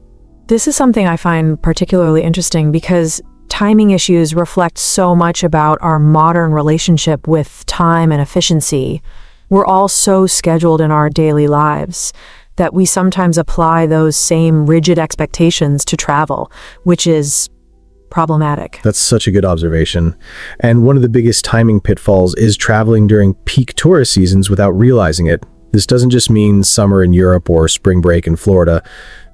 This is something I find particularly interesting because timing issues reflect so much about our modern relationship with time and efficiency. We're all so scheduled in our daily lives that we sometimes apply those same rigid expectations to travel, which is problematic. That's such a good observation. And one of the biggest timing pitfalls is traveling during peak tourist seasons without realizing it. This doesn't just mean summer in Europe or spring break in Florida.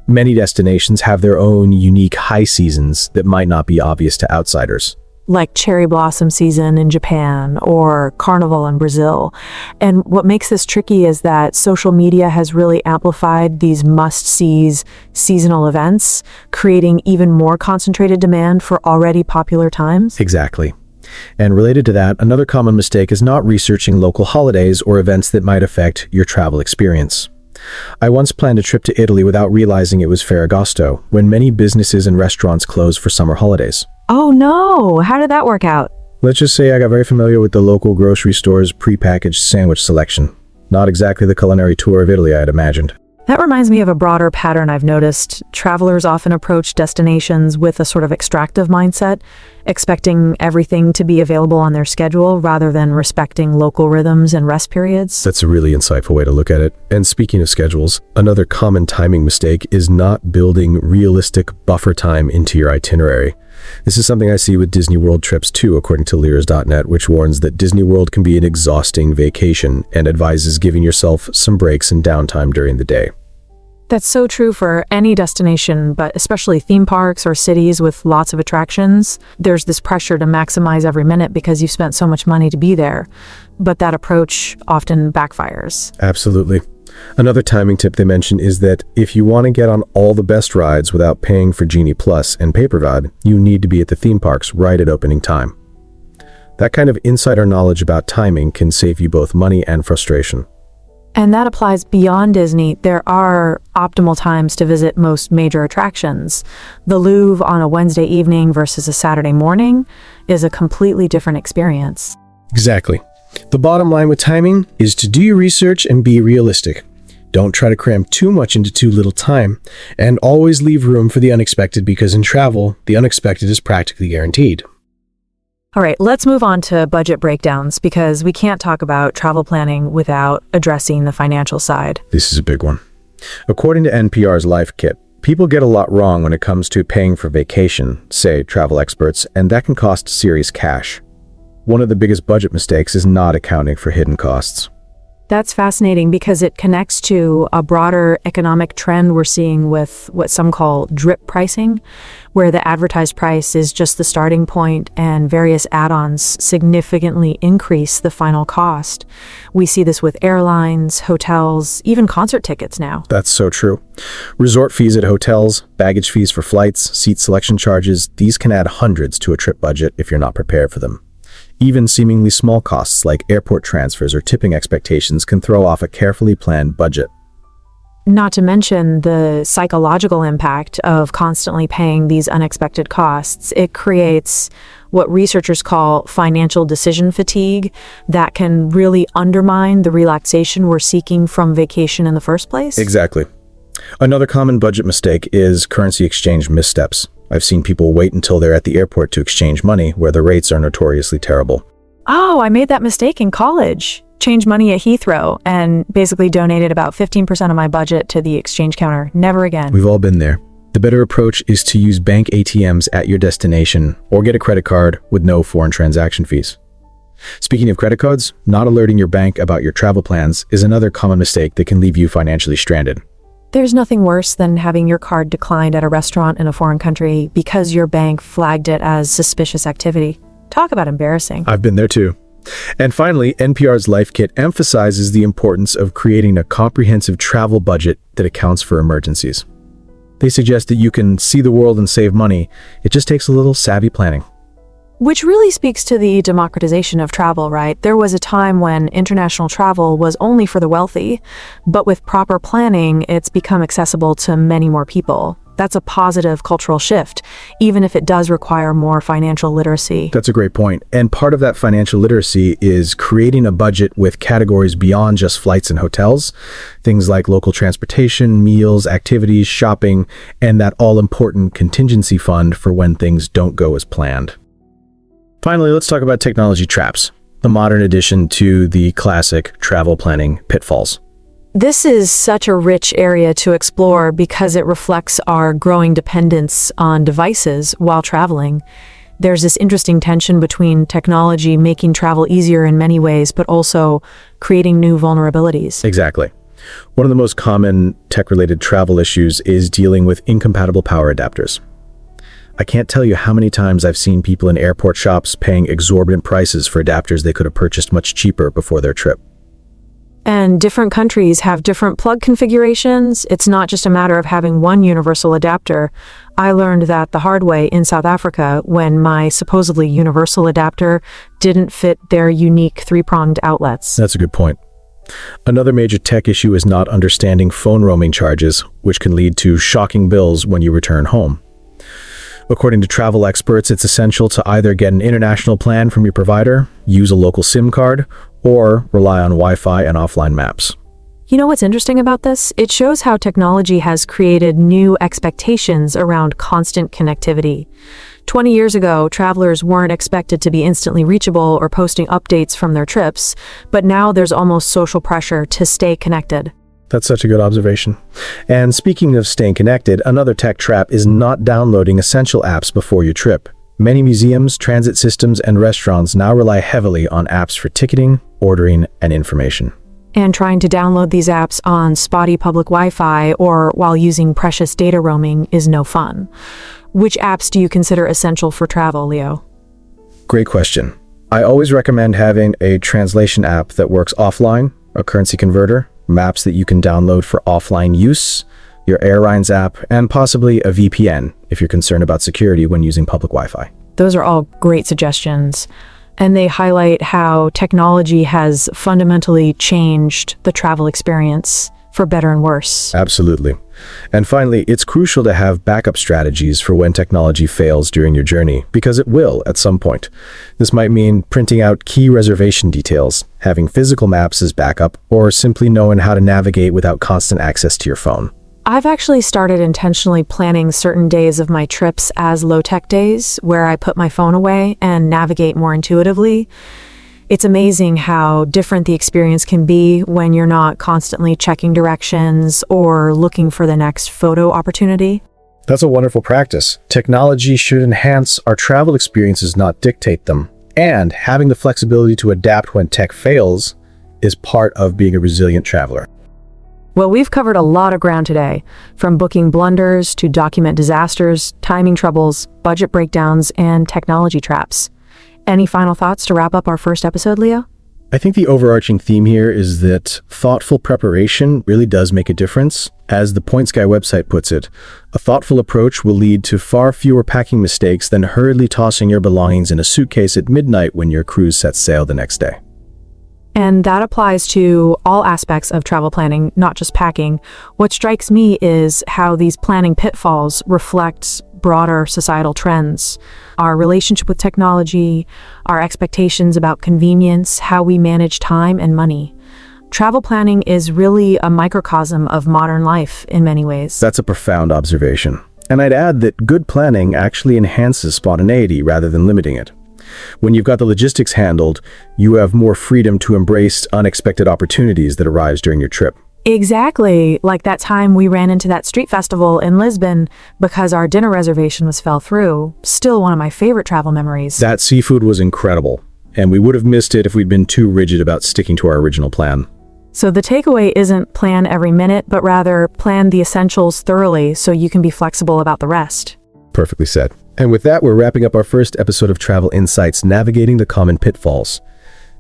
Many destinations have their own unique high seasons that might not be obvious to outsiders. Like cherry blossom season in Japan or carnival in Brazil. And what makes this tricky is that social media has really amplified these must-sees seasonal events, creating even more concentrated demand for already popular times. Exactly. And related to that, another common mistake is not researching local holidays or events that might affect your travel experience. I once planned a trip to Italy without realizing it was Ferragosto, when many businesses and restaurants close for summer holidays. Oh no! How did that work out? Let's just say I got very familiar with the local grocery store's prepackaged sandwich selection. Not exactly the culinary tour of Italy I had imagined. That reminds me of a broader pattern I've noticed. Travelers often approach destinations with a sort of extractive mindset, expecting everything to be available on their schedule rather than respecting local rhythms and rest periods. That's a really insightful way to look at it. And speaking of schedules, another common timing mistake is not building realistic buffer time into your itinerary. This is something I see with Disney World trips too, according to Lears.net, which warns that Disney World can be an exhausting vacation and advises giving yourself some breaks and downtime during the day. That's so true for any destination, but especially theme parks or cities with lots of attractions. There's this pressure to maximize every minute because you've spent so much money to be there. But that approach often backfires. Absolutely. Another timing tip they mention is that if you want to get on all the best rides without paying for Genie Plus and PaperVod, you need to be at the theme parks right at opening time. That kind of insider knowledge about timing can save you both money and frustration. And that applies beyond Disney. There are optimal times to visit most major attractions. The Louvre on a Wednesday evening versus a Saturday morning is a completely different experience. Exactly. The bottom line with timing is to do your research and be realistic. Don't try to cram too much into too little time, and always leave room for the unexpected because in travel, the unexpected is practically guaranteed. All right, let's move on to budget breakdowns because we can't talk about travel planning without addressing the financial side. This is a big one. According to NPR's Life Kit, people get a lot wrong when it comes to paying for vacation, say travel experts, and that can cost serious cash. One of the biggest budget mistakes is not accounting for hidden costs. That's fascinating because it connects to a broader economic trend we're seeing with what some call drip pricing, where the advertised price is just the starting point and various add-ons significantly increase the final cost. We see this with airlines, hotels, even concert tickets now. That's so true. Resort fees at hotels, baggage fees for flights, seat selection charges, these can add hundreds to a trip budget if you're not prepared for them. Even seemingly small costs like airport transfers or tipping expectations can throw off a carefully planned budget. Not to mention the psychological impact of constantly paying these unexpected costs. It creates what researchers call financial decision fatigue that can really undermine the relaxation we're seeking from vacation in the first place. Exactly. Another common budget mistake is currency exchange missteps. I've seen people wait until they're at the airport to exchange money, where the rates are notoriously terrible. Oh, I made that mistake in college. Changed money at Heathrow and basically donated about 15% of my budget to the exchange counter. Never again. We've all been there. The better approach is to use bank ATMs at your destination or get a credit card with no foreign transaction fees. Speaking of credit cards, not alerting your bank about your travel plans is another common mistake that can leave you financially stranded. There's nothing worse than having your card declined at a restaurant in a foreign country because your bank flagged it as suspicious activity. Talk about embarrassing. I've been there too. And finally, NPR's Life Kit emphasizes the importance of creating a comprehensive travel budget that accounts for emergencies. They suggest that you can see the world and save money. It just takes a little savvy planning. Which really speaks to the democratization of travel, right? There was a time when international travel was only for the wealthy, but with proper planning, it's become accessible to many more people. That's a positive cultural shift, even if it does require more financial literacy. That's a great point. And part of that financial literacy is creating a budget with categories beyond just flights and hotels. Things like local transportation, meals, activities, shopping, and that all-important contingency fund for when things don't go as planned. Finally, let's talk about technology traps, the modern addition to the classic travel planning pitfalls. This is such a rich area to explore because it reflects our growing dependence on devices while traveling. There's this interesting tension between technology making travel easier in many ways, but also creating new vulnerabilities. Exactly. One of the most common tech-related travel issues is dealing with incompatible power adapters. I can't tell you how many times I've seen people in airport shops paying exorbitant prices for adapters they could have purchased much cheaper before their trip. And different countries have different plug configurations. It's not just a matter of having one universal adapter. I learned that the hard way in South Africa when my supposedly universal adapter didn't fit their unique three-pronged outlets. That's a good point. Another major tech issue is not understanding phone roaming charges, which can lead to shocking bills when you return home. According to travel experts, it's essential to either get an international plan from your provider, use a local SIM card, or rely on Wi-Fi and offline maps. You know what's interesting about this? It shows how technology has created new expectations around constant connectivity. 20 years ago, travelers weren't expected to be instantly reachable or posting updates from their trips, but now there's almost social pressure to stay connected. That's such a good observation. And speaking of staying connected, another tech trap is not downloading essential apps before your trip. Many museums, transit systems, and restaurants now rely heavily on apps for ticketing, ordering, and information. And trying to download these apps on spotty public Wi-Fi or while using precious data roaming is no fun. Which apps do you consider essential for travel, Leo? Great question. I always recommend having a translation app that works offline, a currency converter, maps that you can download for offline use, your airlines app, and possibly a VPN if you're concerned about security when using public Wi-Fi. Those are all great suggestions. And they highlight how technology has fundamentally changed the travel experience for better and worse. Absolutely. And finally, it's crucial to have backup strategies for when technology fails during your journey, because it will at some point. This might mean printing out key reservation details, having physical maps as backup, or simply knowing how to navigate without constant access to your phone. I've actually started intentionally planning certain days of my trips as low-tech days, where I put my phone away and navigate more intuitively. It's amazing how different the experience can be when you're not constantly checking directions or looking for the next photo opportunity. That's a wonderful practice. Technology should enhance our travel experiences, not dictate them. And having the flexibility to adapt when tech fails is part of being a resilient traveler. Well, we've covered a lot of ground today, from booking blunders to document disasters, timing troubles, budget breakdowns, and technology traps. Any final thoughts to wrap up our first episode, Leo? I think the overarching theme here is that thoughtful preparation really does make a difference. As the Point Sky website puts it, a thoughtful approach will lead to far fewer packing mistakes than hurriedly tossing your belongings in a suitcase at midnight when your cruise sets sail the next day. And that applies to all aspects of travel planning, not just packing. What strikes me is how these planning pitfalls reflect broader societal trends, our relationship with technology, our expectations about convenience, how we manage time and money. Travel planning is really a microcosm of modern life in many ways. That's a profound observation. And I'd add that good planning actually enhances spontaneity rather than limiting it. When you've got the logistics handled, you have more freedom to embrace unexpected opportunities that arise during your trip. Exactly, like that time we ran into that street festival in Lisbon because our dinner reservation fell through. Still one of my favorite travel memories. That seafood was incredible, and we would have missed it if we'd been too rigid about sticking to our original plan. So the takeaway isn't plan every minute, but rather plan the essentials thoroughly so you can be flexible about the rest. Perfectly said. And with that, we're wrapping up our first episode of Travel Insights, Navigating the Common Pitfalls.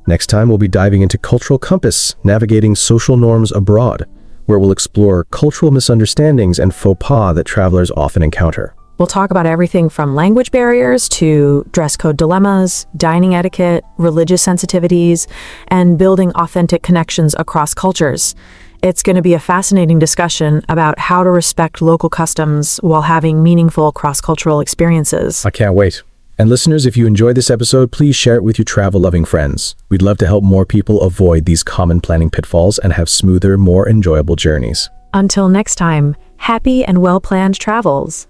Next time, we'll be diving into Cultural Compass, Navigating Social Norms Abroad, where we'll explore cultural misunderstandings and faux pas that travelers often encounter. We'll talk about everything from language barriers to dress code dilemmas, dining etiquette, religious sensitivities, and building authentic connections across cultures. It's going to be a fascinating discussion about how to respect local customs while having meaningful cross-cultural experiences. I can't wait. And listeners, if you enjoyed this episode, please share it with your travel-loving friends. We'd love to help more people avoid these common planning pitfalls and have smoother, more enjoyable journeys. Until next time, happy and well-planned travels.